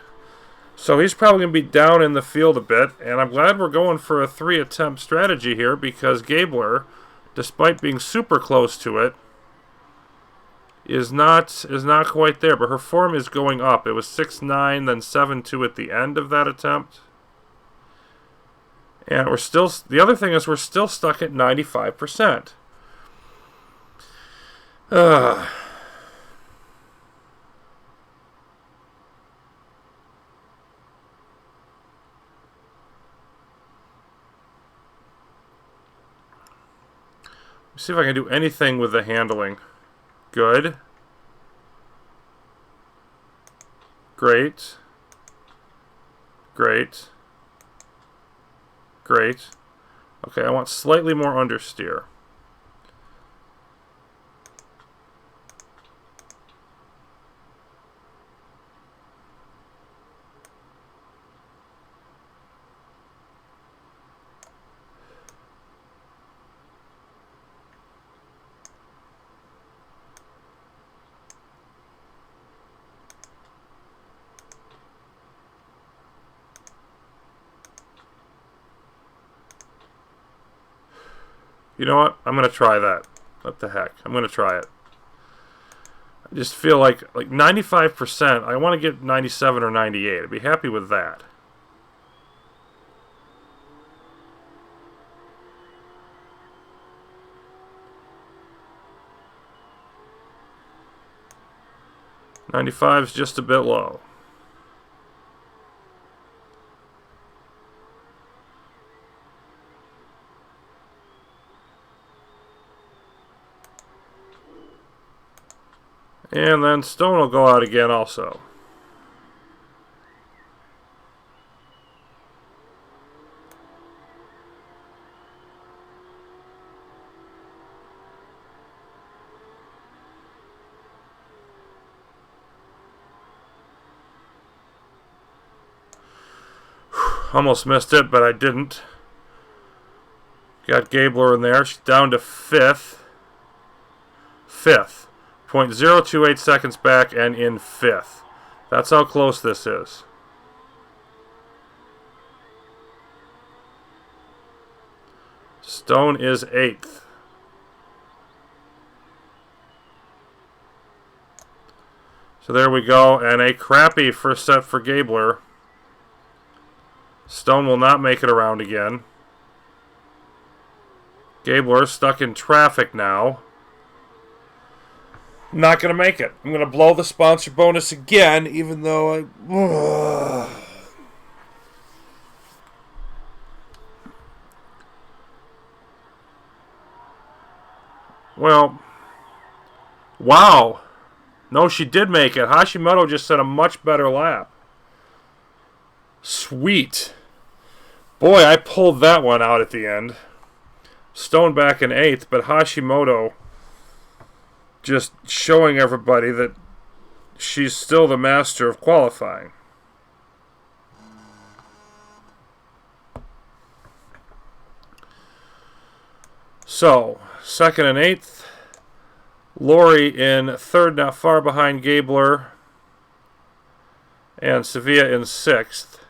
So he's probably going to be down in the field a bit, and I'm glad we're going for a 3-attempt strategy here because Gabler, despite being super close to it, is not quite there. But her form is going up. It was 6.9, then 7.2 at the end of that attempt. And we're still, the other thing is we're still stuck at 95%. See if I can do anything with the handling. Good. Great. Great. Great. Okay, I want slightly more understeer. You know what? I'm going to try that. What the heck? I'm going to try it. I just feel like 95%, I want to get 97 or 98. I'd be happy with that. '95 is just a bit low. And then Stone will go out again also. Almost missed it, but I didn't. Got Gabler in there. She's down to fifth. 0.028 seconds back and in fifth. That's how close this is. Stone is eighth. So there we go, and a crappy first set for Gabler. Stone will not make it around again. Gabler stuck in traffic now. Not going to make it. I'm going to blow the sponsor bonus again, even though I... Well, wow. No, she did make it. Hashimoto just set a much better lap. Sweet. Boy, I pulled that one out at the end. Stone back in eighth, but Hashimoto just showing everybody that she's still the master of qualifying. So, second and eighth. Lori in third, not far behind Gabler. And Sevilla in sixth.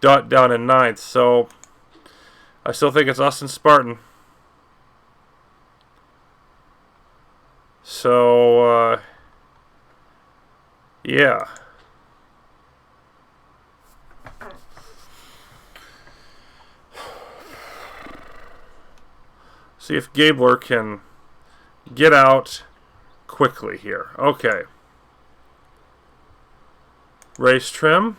Dot down in ninth. So, I still think it's us and Spartan. So, yeah. See if Gabler can get out quickly here. Okay. Race trim.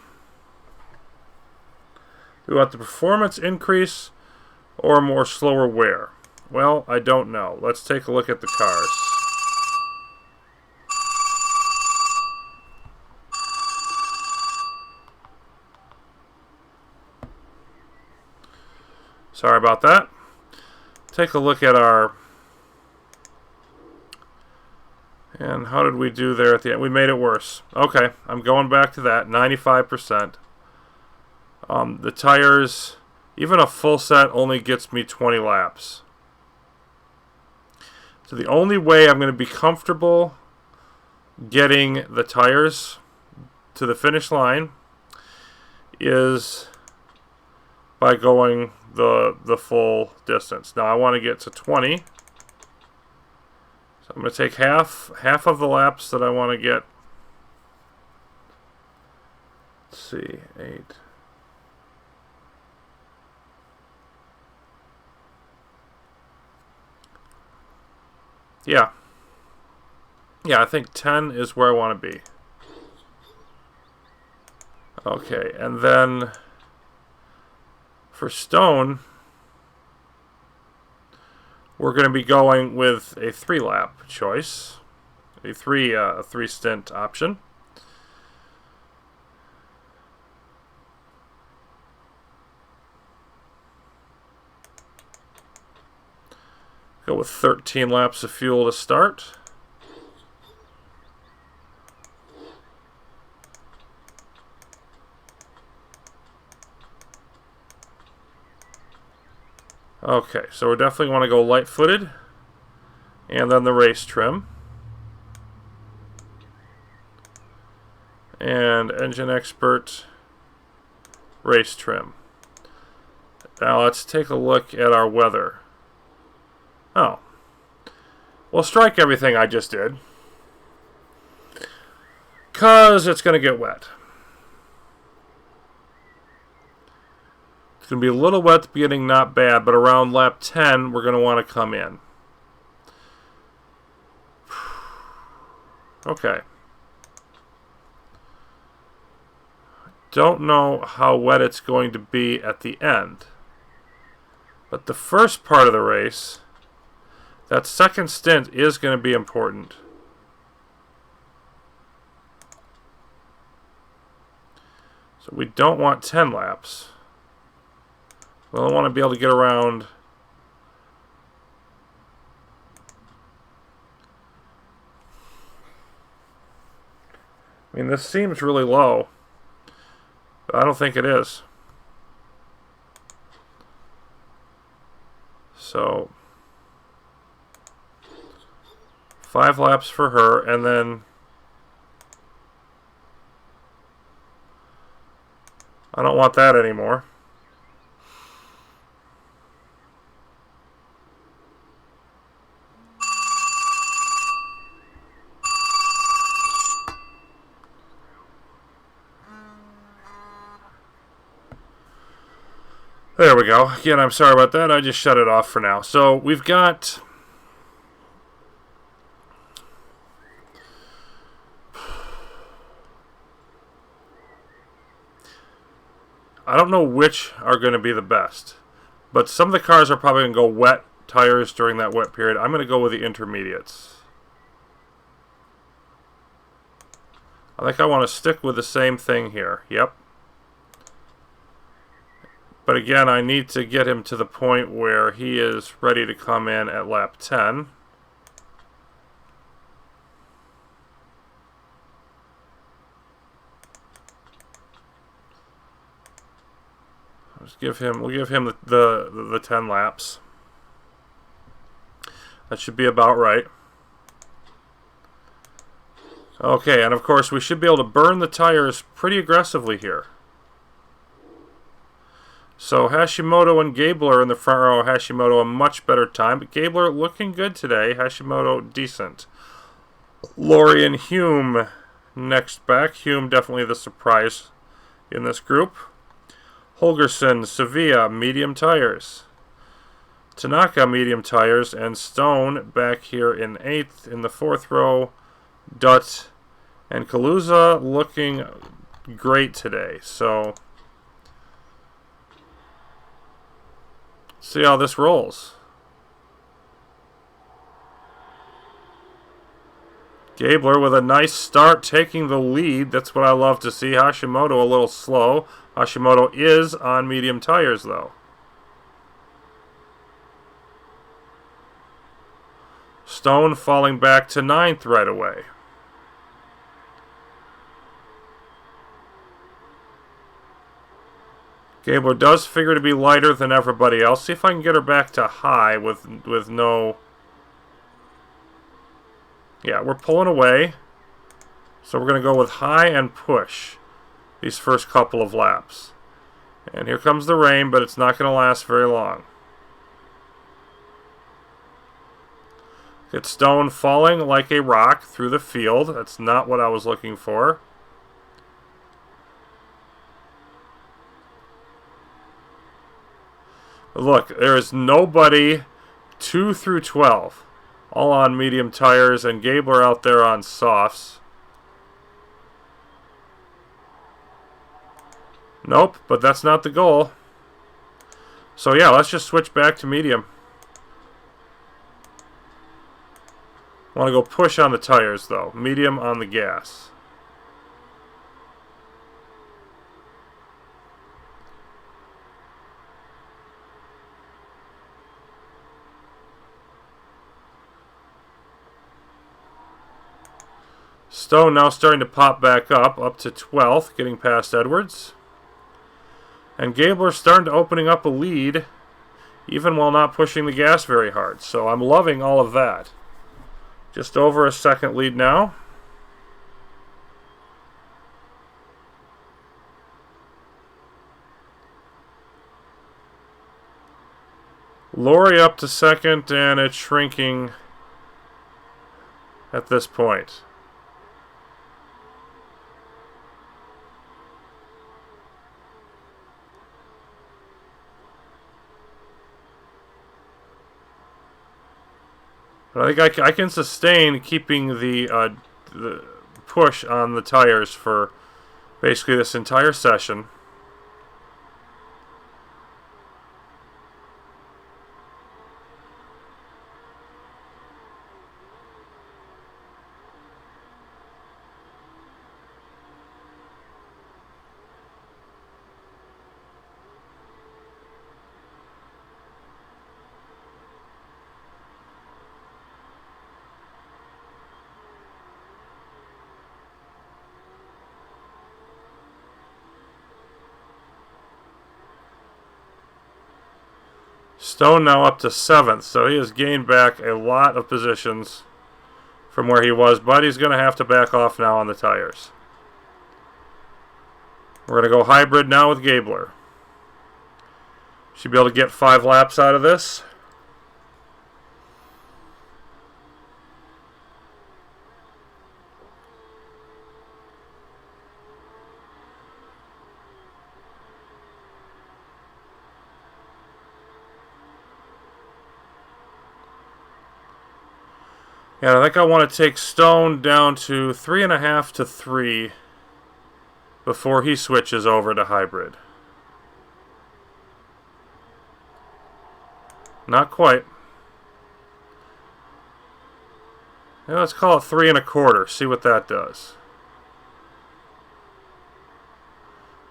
Do we want the performance increase or more slower wear? Well, I don't know. Let's take a look at the cars. Sorry about that. Take a look at our... And how did we do there at the end? We made it worse. Okay, I'm going back to that. 95%. The tires, even a full set only gets me 20 laps. So the only way I'm going to be comfortable getting the tires to the finish line is by going the full distance. Now I want to get to 20. So I'm going to take half of the laps that I want to get. Let's see, 8. Yeah. Yeah, I think 10 is where I want to be. Okay, and then for Stone, we're going to be going with a 3-lap choice, a three stint option. Go with 13 laps of fuel to start. Okay, so we definitely want to go light-footed. And then the race trim. And engine expert race trim. Now let's take a look at our weather. Oh. We'll strike everything I just did. because it's going to get wet. It's going to be a little wet at the beginning, not bad, but around lap 10, we're going to want to come in. Okay. Don't know how wet it's going to be at the end. But the first part of the race, that second stint is going to be important. So we don't want 10 laps. We'll want to be able to get around. I mean, this seems really low, but I don't think it is. So 5 laps for her, and then I don't want that anymore. There we go. Again, I'm sorry about that. I just shut it off for now. So we've got... I don't know which are going to be the best, but some of the cars are probably going to go wet tires during that wet period. I'm going to go with the intermediates. I think I want to stick with the same thing here. Yep. But again, I need to get him to the point where he is ready to come in at lap 10. We'll give him the 10 laps. That should be about right. Okay, and of course we should be able to burn the tires pretty aggressively here. So Hashimoto and Gabler in the front row. Hashimoto a much better time, but Gabler looking good today. Hashimoto decent. Laurie and Hume next back. Hume definitely the surprise in this group. Holgerson, Sevilla, medium tires. Tanaka, medium tires. And Stone back here in 8th. In the 4th row, Dutt and Kaluza looking great today. So, see how this rolls. Gabler with a nice start, taking the lead. That's what I love to see. Hashimoto a little slow. Hashimoto is on medium tires, though. Stone falling back to 9th right away. Gabler does figure to be lighter than everybody else. See if I can get her back to high with no... Yeah, we're pulling away. So we're going to go with high and push these first couple of laps. And here comes the rain, but it's not going to last very long. Get Stone falling like a rock through the field. That's not what I was looking for. Look, there is nobody 2 through 12. All on medium tires, and Gabler out there on softs. Nope, but that's not the goal. So yeah, let's just switch back to medium. Want to go push on the tires, though. Medium on the gas. Stone now starting to pop back up to 12th, getting past Edwards. And Gabler starting to opening up a lead, even while not pushing the gas very hard. So I'm loving all of that. Just over a second lead now. Laurie up to second, and it's shrinking at this point. But I think I can sustain keeping the push on the tires for basically this entire session. Stone now up to 7th, so he has gained back a lot of positions from where he was, but he's going to have to back off now on the tires. We're going to go hybrid now with Gabler. Should be able to get 5 laps out of this. And I think I want to take Stone down to 3.5 to 3 before he switches over to hybrid. Not quite. Yeah, let's call it 3.25. See what that does.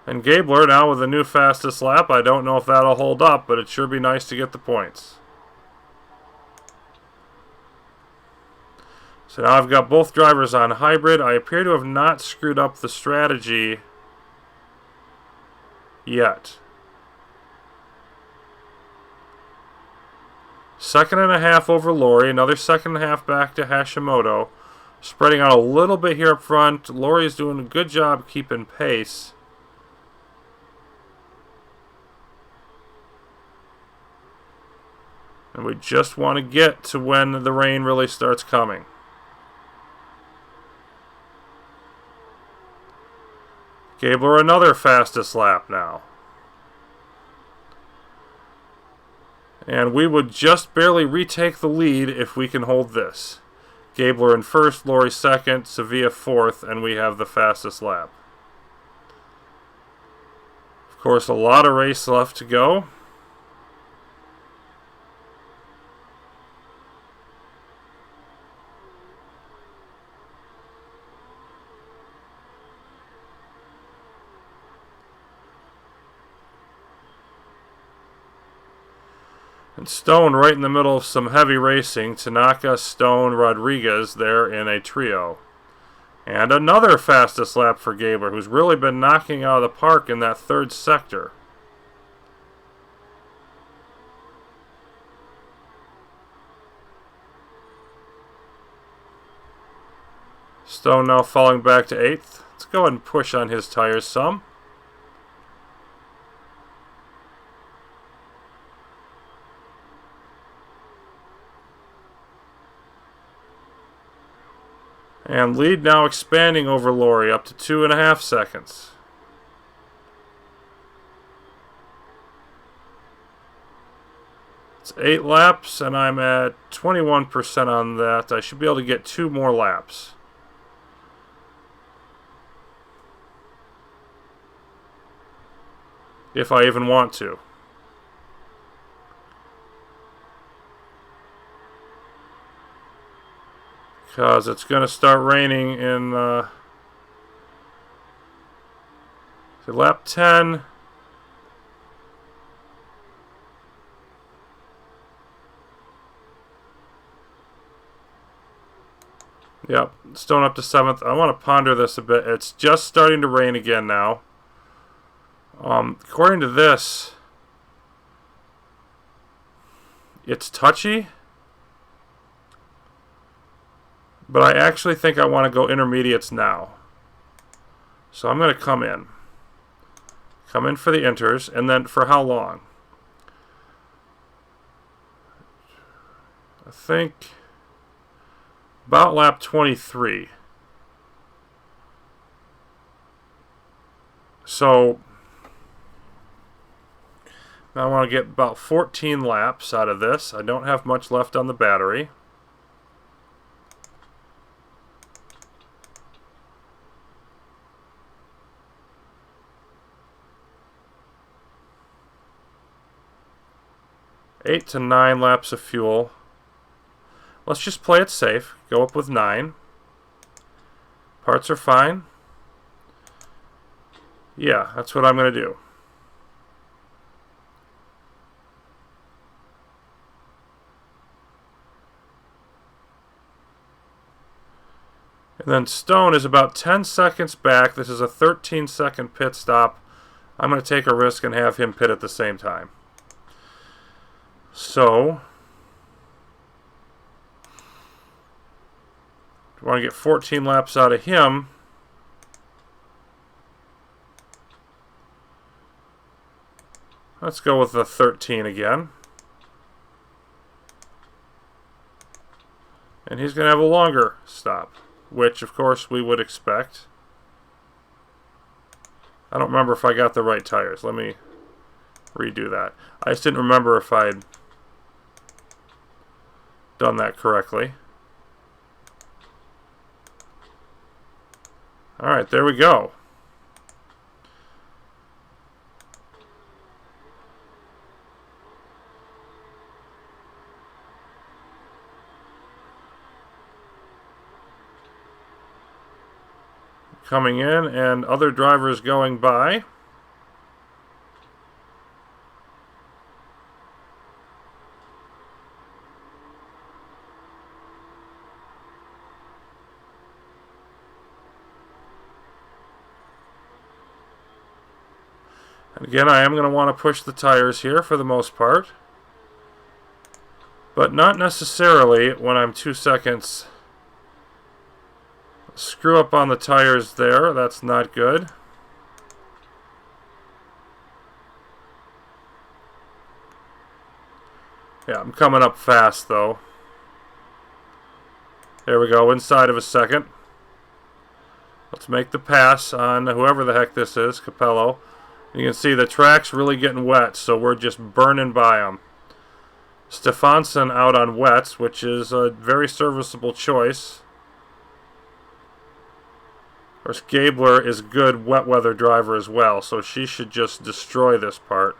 And Gabler now with the new fastest lap. I don't know if that'll hold up, but it sure be nice to get the points. So now I've got both drivers on hybrid. I appear to have not screwed up the strategy yet. 2.5 over Lori. Another 2.5 back to Hashimoto. Spreading out a little bit here up front. Lori's doing a good job keeping pace. And we just want to get to when the rain really starts coming. Gabler another fastest lap now. And we would just barely retake the lead if we can hold this. Gabler in first, Lori second, Sevilla fourth, and we have the fastest lap. Of course, a lot of race left to go. And Stone right in the middle of some heavy racing. Tanaka, Stone, Rodriguez there in a trio. And another fastest lap for Gabler, who's really been knocking out of the park in that third sector. Stone now falling back to 8th. Let's go ahead and push on his tires some. And lead now expanding over Lori up to 2.5 seconds. It's 8 laps and I'm at 21% on that. I should be able to get 2 more laps. If I even want to. Because it's going to start raining in lap 10. Yep, Stone up to 7th. I want to ponder this a bit. It's just starting to rain again now. According to this, it's touchy. But I actually think I want to go intermediates now. So I'm going to come in. Come in for the inters, and then for how long? I think about lap 23. So now I want to get about 14 laps out of this. I don't have much left on the battery. 8 to 9 laps of fuel. Let's just play it safe. Go up with 9. Parts are fine. Yeah, that's what I'm going to do. And then Stone is about 10 seconds back. This is a 13-second pit stop. I'm going to take a risk and have him pit at the same time. So, we want to get 14 laps out of him. Let's go with the 13 again. And he's going to have a longer stop, which, of course, we would expect. I don't remember if I got the right tires. Let me redo that. I just didn't remember if I'd done that correctly. Alright, there we go. Coming in and other drivers going by. And again, I am going to want to push the tires here for the most part, but not necessarily when I'm 2 seconds. Screw up on the tires there. That's not good. Yeah, I'm coming up fast though. There we go, inside of a second. Let's make the pass on whoever the heck this is, Capello. You can see the track's really getting wet, so we're just burning by them. Stefansson out on wets, which is a very serviceable choice. Of course, Gabler is a good wet weather driver as well, so she should just destroy this part.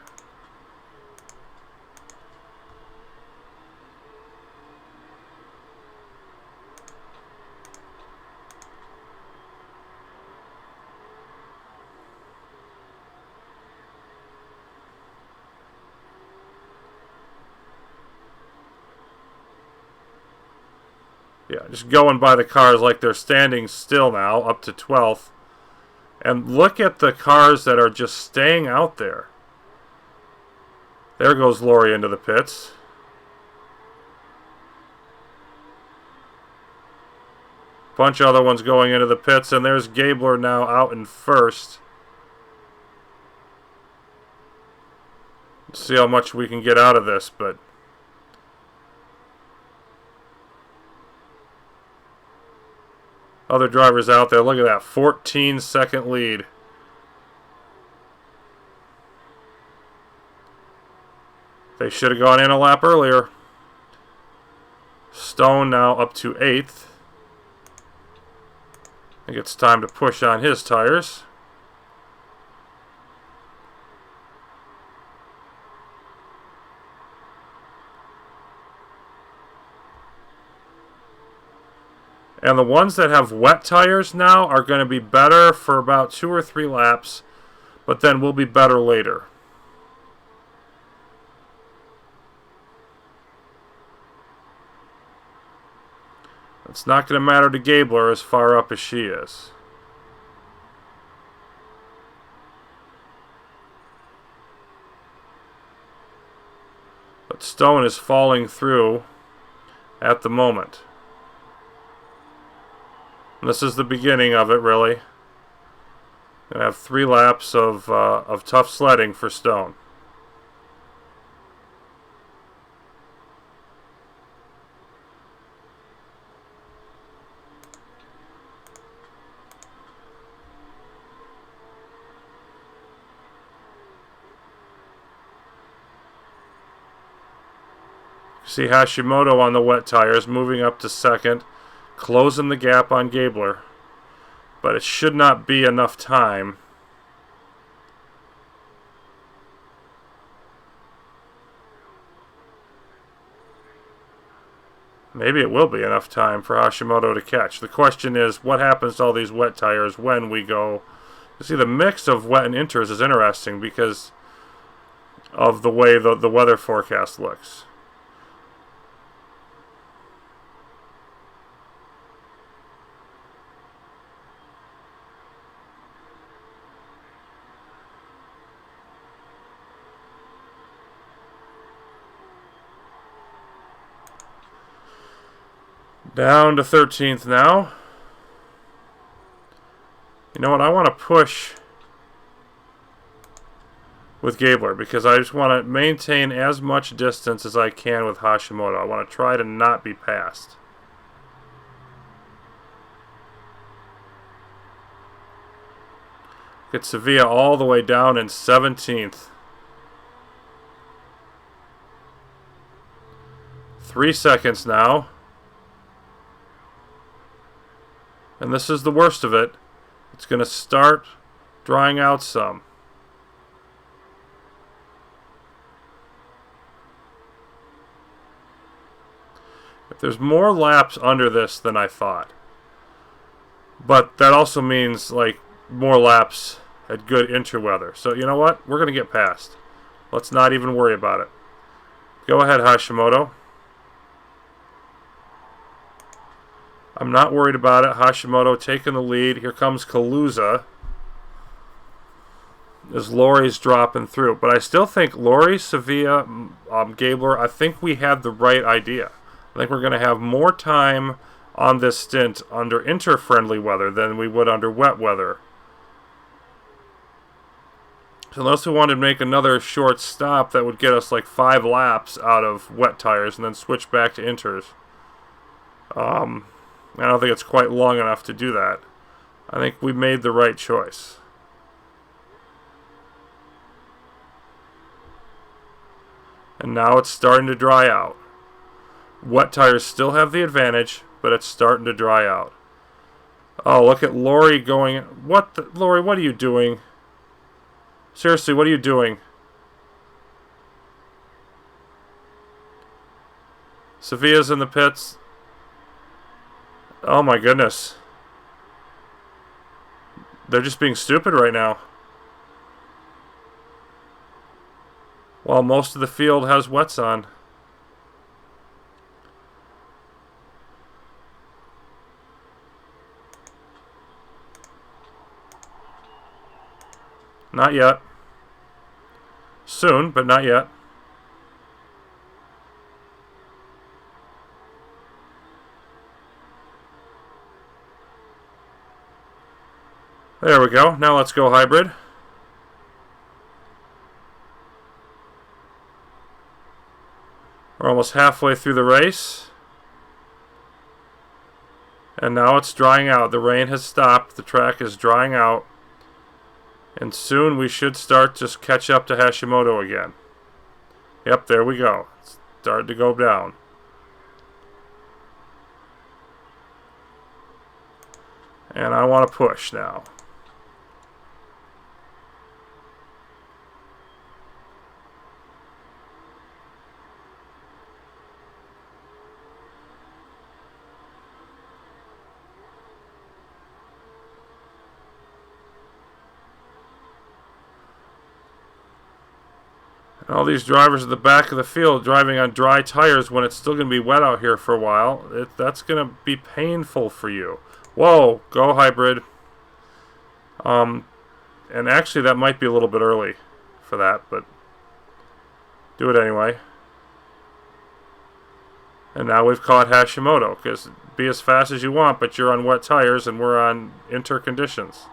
Yeah, just going by the cars like they're standing still now, up to 12th. And look at the cars that are just staying out there. There goes Laurie into the pits. Bunch of other ones going into the pits, and there's Gabler now out in first. Let's see how much we can get out of this, but other drivers out there, look at that, 14-second lead. They should have gone in a lap earlier. Stone now up to 8th. I think it's time to push on his tires. And the ones that have wet tires now are going to be better for about 2 or 3 laps, but then will be better later. It's not going to matter to Gabler as far up as she is. But Stone is falling through at the moment. And this is the beginning of it, really. Gonna have 3 laps of tough sledding for Stone. See Hashimoto on the wet tires, moving up to 2nd, closing the gap on Gabler. But it should not be enough time. Maybe it will be enough time for Hashimoto to catch. The question is, what happens to all these wet tires when we go... You see, the mix of wet and inters is interesting because of the way the weather forecast looks. Down to 13th now. You know what? I want to push with Gabler because I just want to maintain as much distance as I can with Hashimoto. I want to try to not be passed. Get Sevilla all the way down in 17th. 3 seconds now. And this is the worst of it. It's going to start drying out some. If there's more laps under this than I thought. But that also means like more laps at good interweather. So you know what? We're going to get past. Let's not even worry about it. Go ahead, Hashimoto. I'm not worried about it. Hashimoto taking the lead. Here comes Kaluza as Lori's dropping through. But I still think Lori, Sevilla, Gabler, I think we had the right idea. I think we're going to have more time on this stint under inter-friendly weather than we would under wet weather. So unless we wanted to make another short stop, that would get us like 5 laps out of wet tires and then switch back to inters. I don't think it's quite long enough to do that. I think we made the right choice. And now it's starting to dry out. Wet tires still have the advantage, but it's starting to dry out. Oh, look at Lori going... Lori, what are you doing? Seriously, what are you doing? Sevilla's in the pits. Oh my goodness. They're just being stupid right now. While most of the field has wets on. Not yet. Soon, but not yet. There we go. Now let's go hybrid. We're almost halfway through the race. And now it's drying out. The rain has stopped. The track is drying out. And soon we should start to catch up to Hashimoto again. Yep, there we go. It's starting to go down. And I want to push now. All these drivers at the back of the field driving on dry tires when it's still going to be wet out here for a while. That's going to be painful for you. Whoa, go hybrid. And actually that might be a little bit early for that, but do it anyway. And now we've caught Hashimoto, because be as fast as you want, but you're on wet tires and we're on inter conditions.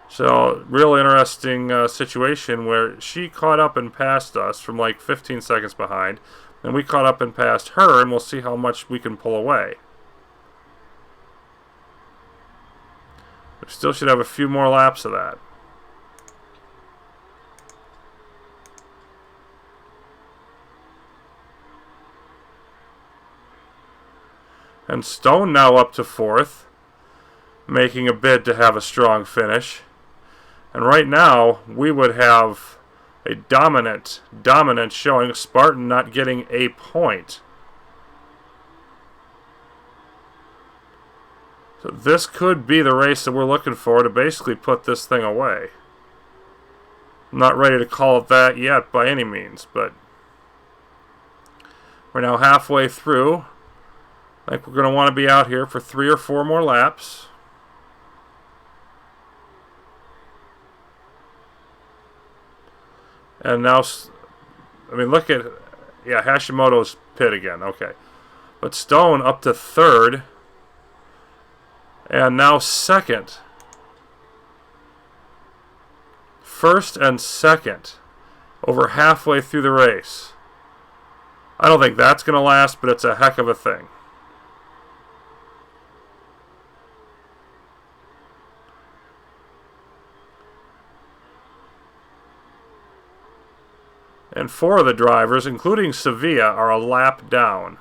So, real interesting situation where she caught up and passed us from like 15 seconds behind, and we caught up and passed her, and we'll see how much we can pull away. We still should have a few more laps of that. And Stone now up to 4th, making a bid to have a strong finish. And right now, we would have a dominant showing. Spartan not getting a point. So this could be the race that we're looking for to basically put this thing away. I'm not ready to call it that yet by any means, but we're now halfway through. I think we're going to want to be out here for 3 or 4 more laps. And now, I mean, look at, yeah, Hashimoto's pit again. Okay. But Stone up to 3rd. And now 2nd. 1st and 2nd. Over halfway through the race. I don't think that's going to last, but it's a heck of a thing. And 4 of the drivers, including Sevilla, are a lap down.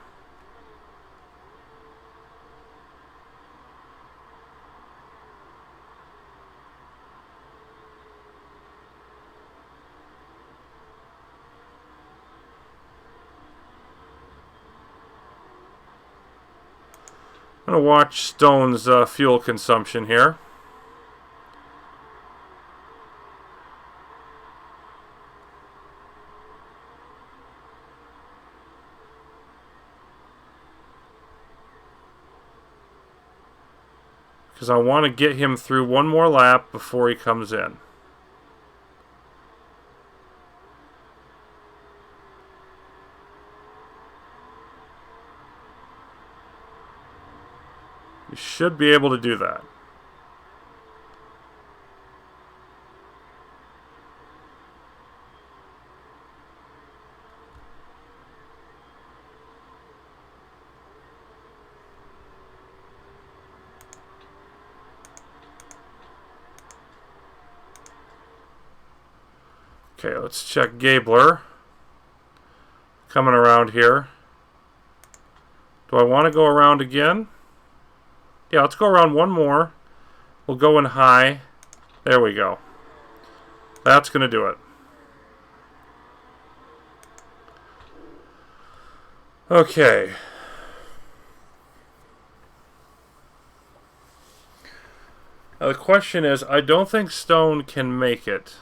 I'm going to watch Stone's fuel consumption here. Because I want to get him through one more lap before he comes in. You should be able to do that. Okay, let's check Gabler. Coming around here. Do I want to go around again? Yeah, let's go around one more. We'll go in high. There we go. That's going to do it. Okay. Now the question is, I don't think Stone can make it.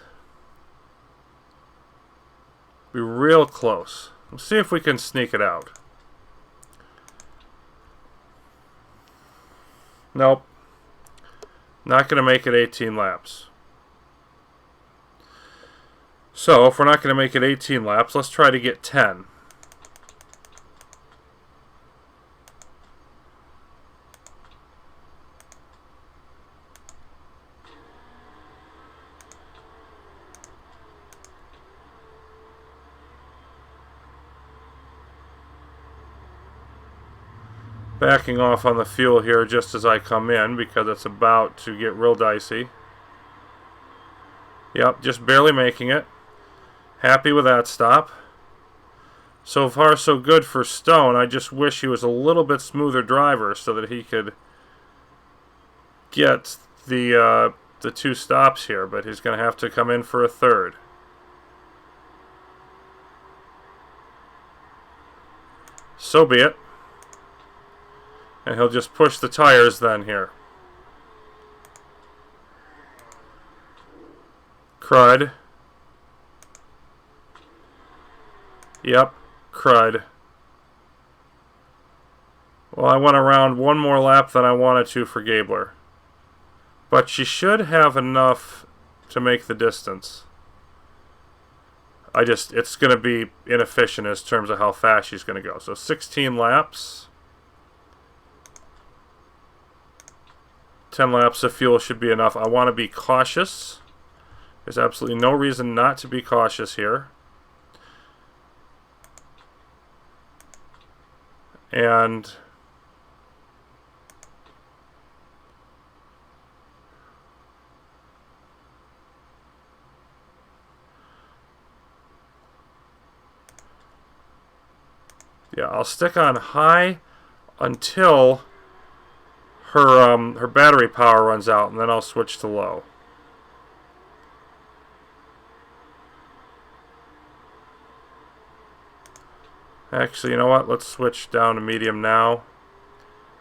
Be real close. Let's see if we can sneak it out. Nope. Not going to make it 18 laps. So, if we're not going to make it 18 laps, let's try to get 10. Backing off on the fuel here just as I come in because it's about to get real dicey. Yep, just barely making it. Happy with that stop. So far so good for Stone. I just wish he was a little bit smoother driver so that he could get the 2 stops here, but he's going to have to come in for a 3rd. So be it. And he'll just push the tires then here. Crud. Yep, crud. Well, I went around one more lap than I wanted to for Gabler. But she should have enough to make the distance. It's going to be inefficient in terms of how fast she's going to go. So 16 laps. 10 laps of fuel should be enough. I want to be cautious. There's absolutely no reason not to be cautious here. And yeah, I'll stick on high until her battery power runs out, and then I'll switch to low. Actually, you know what? Let's switch down to medium now.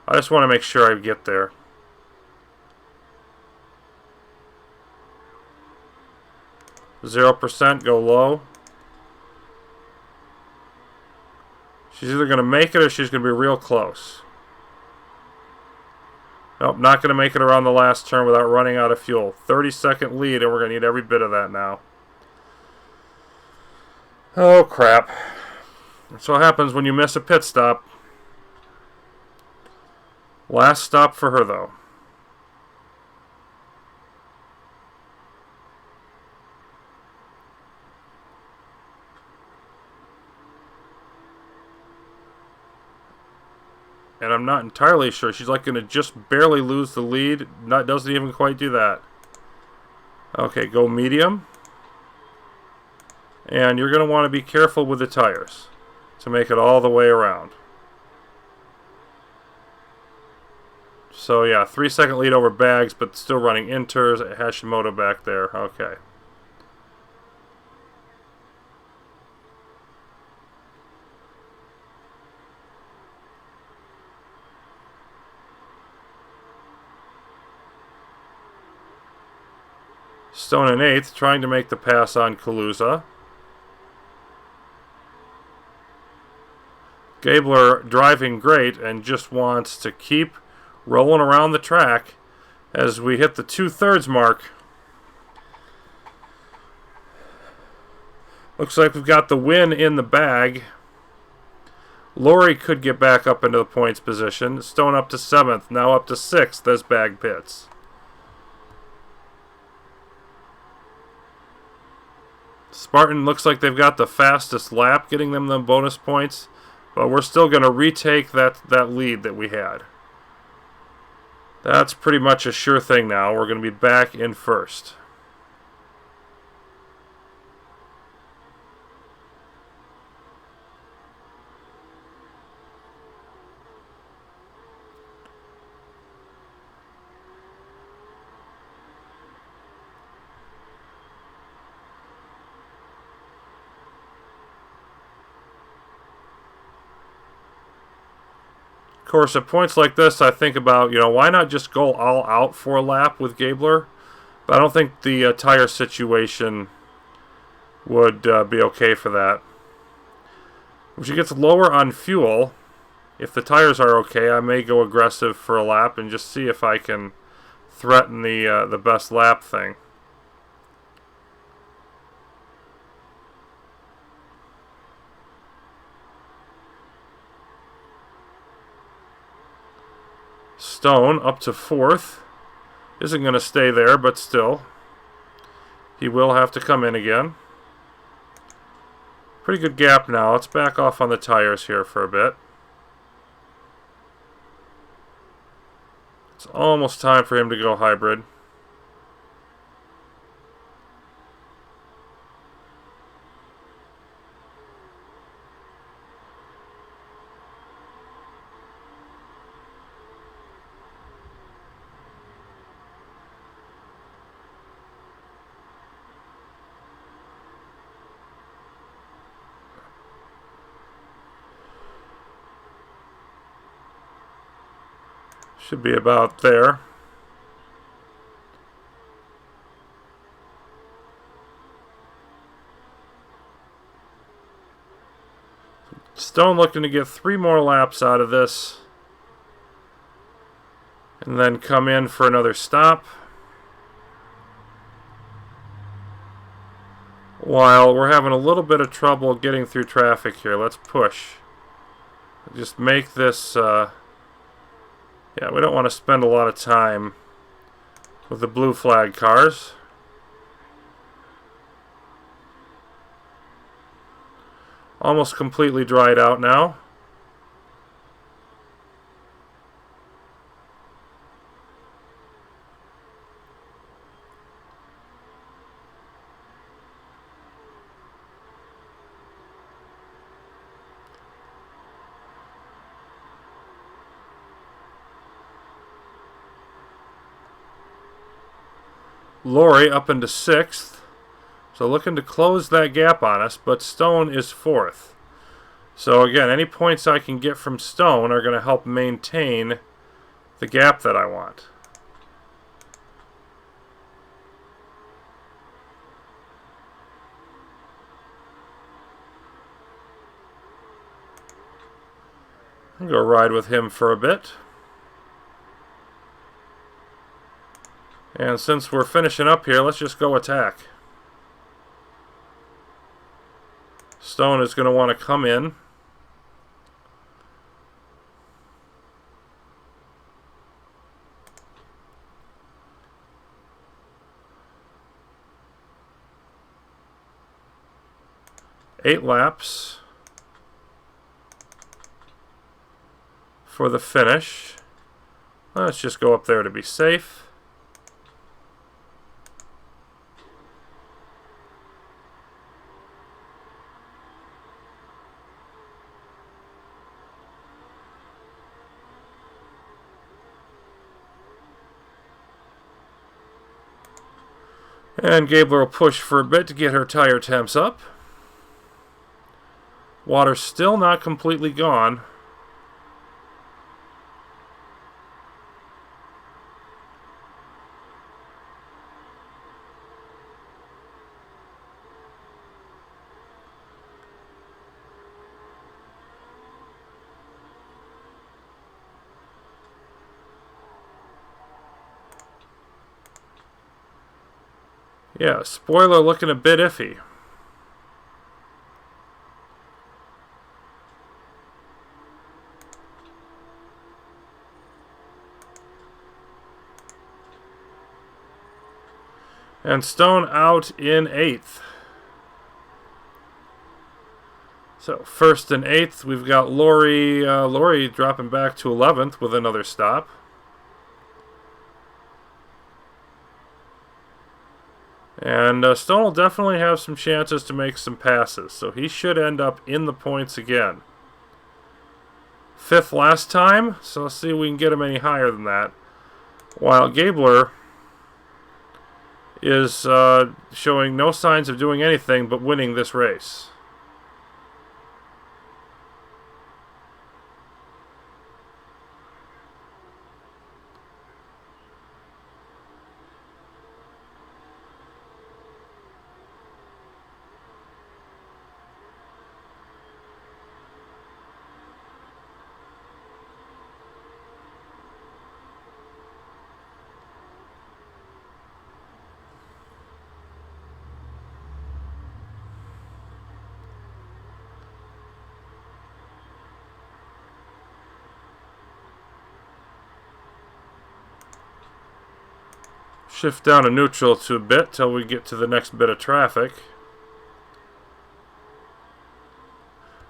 I just want to make sure I get there. 0%, go low. She's either going to make it or she's going to be real close. Nope, not going to make it around the last turn without running out of fuel. 30-second lead, and we're going to need every bit of that now. Oh, crap. That's what happens when you miss a pit stop. Last stop for her, though. And I'm not entirely sure. She's like going to just barely lose the lead. Doesn't even quite do that. Okay, go medium. And you're going to want to be careful with the tires to make it all the way around. So yeah, 3-second lead over Bags, but still running inters. Hashimoto back there. Okay. Stone in 8th, trying to make the pass on Kaluza. Gabler driving great and just wants to keep rolling around the track as we hit the 2/3 mark. Looks like we've got the win in the bag. Lori could get back up into the points position. Stone up to 7th, now up to 6th as Bag pits. Spartan looks like they've got the fastest lap, getting them the bonus points, but we're still going to retake that lead that we had. That's pretty much a sure thing now. We're going to be back in first. Of course, at points like this, I think about, why not just go all out for a lap with Gabler? But I don't think the tire situation would be okay for that. When she gets lower on fuel, if the tires are okay, I may go aggressive for a lap and just see if I can threaten the best lap thing. Stone up to 4th. Isn't going to stay there, but still. He will have to come in again. Pretty good gap now. Let's back off on the tires here for a bit. It's almost time for him to go hybrid. Should be about there. Stone looking to get 3 more laps out of this. And then come in for another stop. While we're having a little bit of trouble getting through traffic here, let's push. Just make this... yeah, we don't want to spend a lot of time with the blue flag cars. Almost completely dried out now. Lori up into 6th. So looking to close that gap on us, but Stone is 4th. So again, any points I can get from Stone are going to help maintain the gap that I want. I'll go ride with him for a bit. And since we're finishing up here, let's just go attack. Stone is going to want to come in. Eight laps for the finish. Let's just go up there to be safe. And Gabler will push for a bit to get her tire temps up. Water's still not completely gone. Yeah, spoiler looking a bit iffy. And Stone out in 8th. So 1st and 8th, we've got Lori dropping back to 11th with another stop. And Stone will definitely have some chances to make some passes, so he should end up in the points again. 5th last time, so let's see if we can get him any higher than that. While Gabler is showing no signs of doing anything but winning this race. Shift down to neutral to a bit till we get to the next bit of traffic.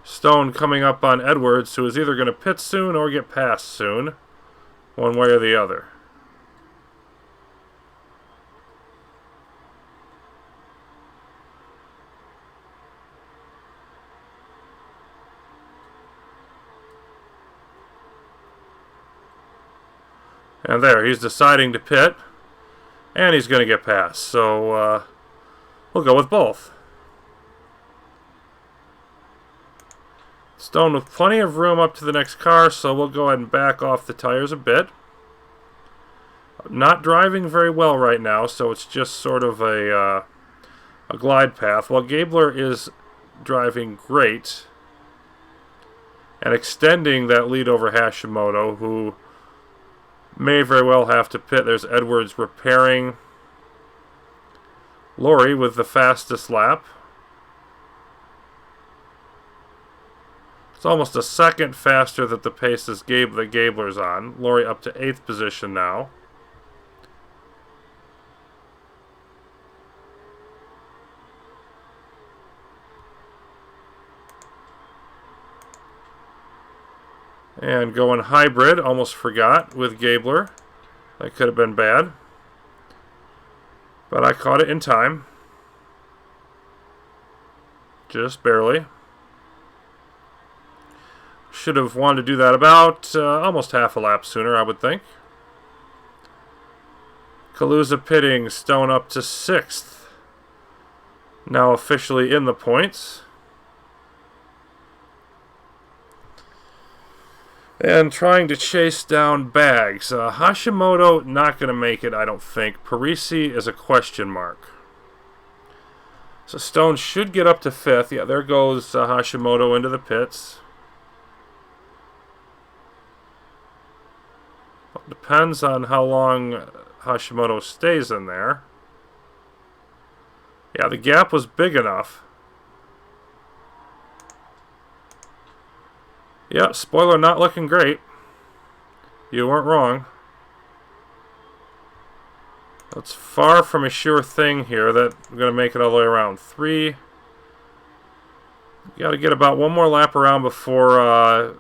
Stone coming up on Edwards, who is either going to pit soon or get passed soon. One way or the other. And there, he's deciding to pit. And he's going to get past, so we'll go with both. Stone with plenty of room up to the next car, so we'll go ahead and back off the tires a bit. I'm not driving very well right now, so it's just sort of a glide path, while Gabler is driving great and extending that lead over Hashimoto, who may very well have to pit. There's Edwards repairing. Lori with the fastest lap. It's almost a second faster than the pace that Gabler's on. Lori up to 8th position now. And going hybrid, almost forgot, with Gabler. That could have been bad. But I caught it in time. Just barely. Should have wanted to do that about almost half a lap sooner, I would think. Kaluza pitting, Stone up to 6th. Now officially in the points. And trying to chase down Bags. Hashimoto not going to make it, I don't think. Parisi is a question mark. So Stone should get up to 5th. Yeah, there goes Hashimoto into the pits. Depends on how long Hashimoto stays in there. Yeah, the gap was big enough. Yeah, spoiler, not looking great. You weren't wrong. That's far from a sure thing here that we're going to make it all the way around. 3. You got to get about one more lap around before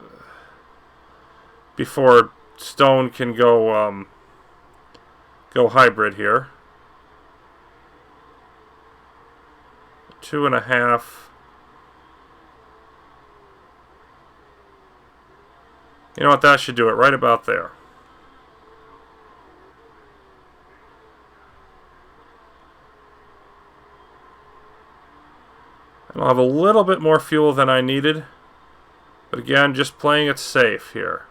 Stone can go hybrid here. 2.5. You know what? That should do it right about there. And I'll have a little bit more fuel than I needed. But again, just playing it safe here.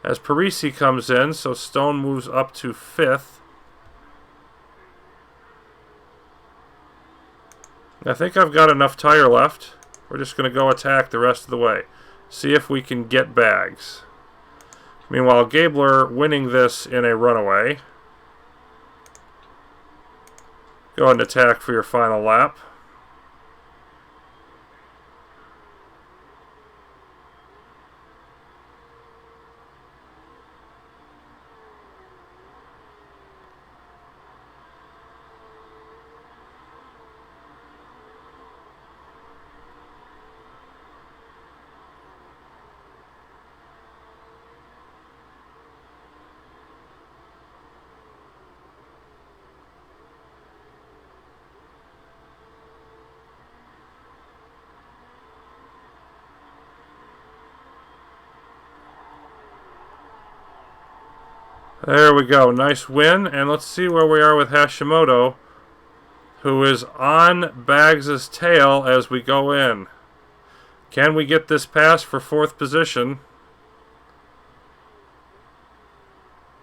As Parisi comes in, so Stone moves up to 5th. I think I've got enough tire left. We're just going to go attack the rest of the way. See if we can get bags. Meanwhile, Gabler winning this in a runaway. Go ahead and attack for your final lap. There we go. Nice win. And let's see where we are with Hashimoto, who is on Baggs' tail as we go in. Can we get this pass for 4th position?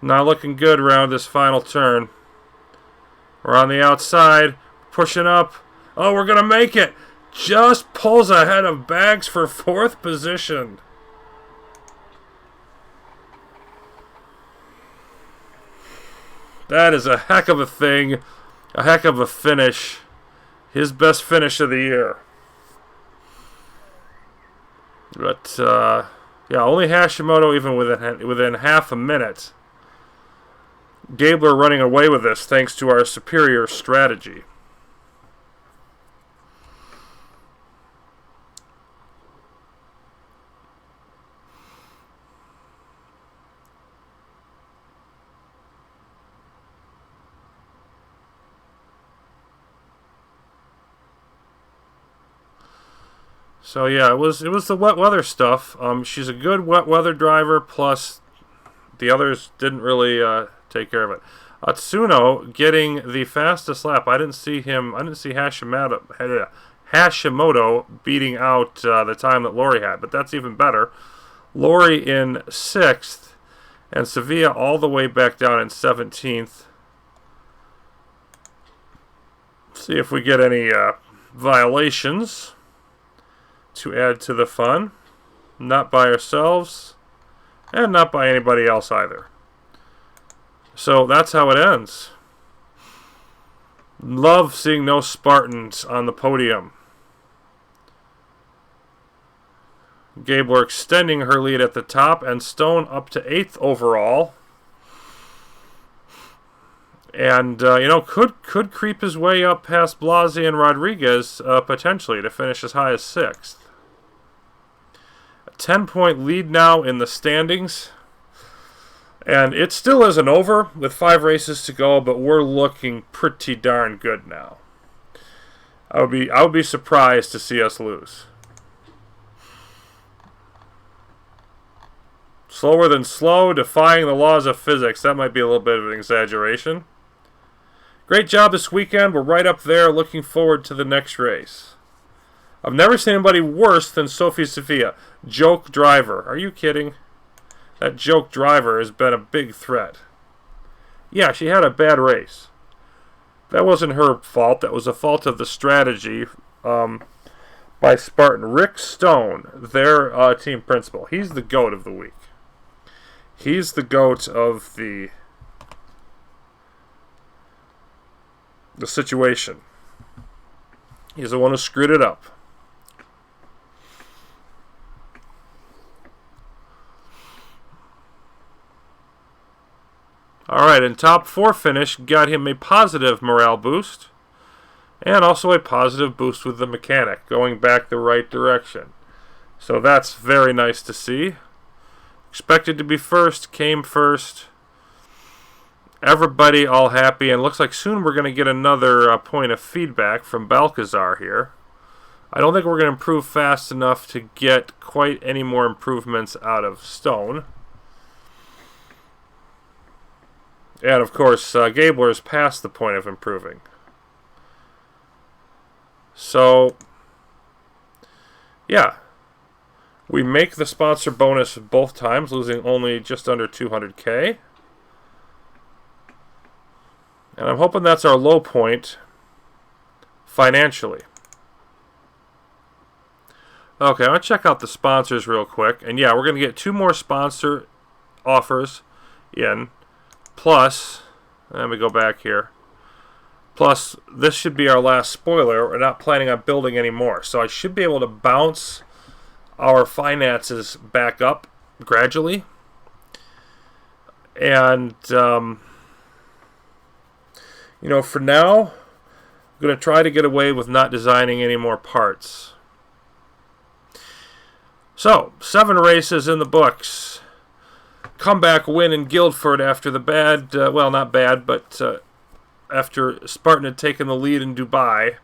Not looking good around this final turn. We're on the outside, pushing up. Oh, we're going to make it. Just pulls ahead of Baggs for 4th position. That is a heck of a thing. A heck of a finish. His best finish of the year. But, yeah, only Hashimoto even within half a minute. Gabler running away with this thanks to our superior strategy. So yeah, it was the wet weather stuff. She's a good wet weather driver. Plus, the others didn't really take care of it. Tsuno getting the fastest lap. I didn't see Hashimoto beating out the time that Lori had, but that's even better. Lori in 6th, and Sevilla all the way back down in 17th. See if we get any violations to add to the fun. Not by ourselves, and not by anybody else either. So that's how it ends. Love seeing no Spartans on the podium. Gabler extending her lead at the top, and Stone up to 8th overall. And, you know, could creep his way up past Blasi and Rodriguez, potentially, to finish as high as 6th. A 10-point lead now in the standings. And it still isn't over with 5 races to go, but we're looking pretty darn good now. I would be surprised to see us lose. Slower than slow, defying the laws of physics. That might be a little bit of an exaggeration. Great job this weekend. We're right up there, looking forward to the next race. I've never seen anybody worse than Sophie Sophia. Joke driver. Are you kidding? That joke driver has been a big threat. Yeah, she had a bad race. That wasn't her fault. That was a fault of the strategy by Spartan. Rick Stone, their team principal. He's the GOAT of the week. He's the GOAT of the situation. He's the one who screwed it up. Alright, and top 4 finish got him a positive morale boost, and also a positive boost with the mechanic, going back the right direction. So that's very nice to see. Expected to be first, came first. Everybody all happy, and looks like soon we're going to get another point of feedback from Balcazar here. I don't think we're going to improve fast enough to get quite any more improvements out of Stone. And of course, Gabler's past the point of improving. So, yeah. We make the sponsor bonus both times, losing only just under 200K. And I'm hoping that's our low point financially. Okay, I'm going to check out the sponsors real quick. And yeah, we're going to get 2 more sponsor offers in. Plus, let me go back here. Plus, this should be our last spoiler. We're not planning on building anymore. So I should be able to bounce our finances back up gradually. And, you know, for now, I'm going to try to get away with not designing any more parts. So, 7 races in the books. Comeback win in Guildford after the bad, well, not bad, but after Spartan had taken the lead in Dubai.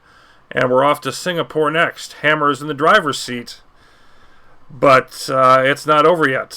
And we're off to Singapore next. Hammer's in the driver's seat. But it's not over yet.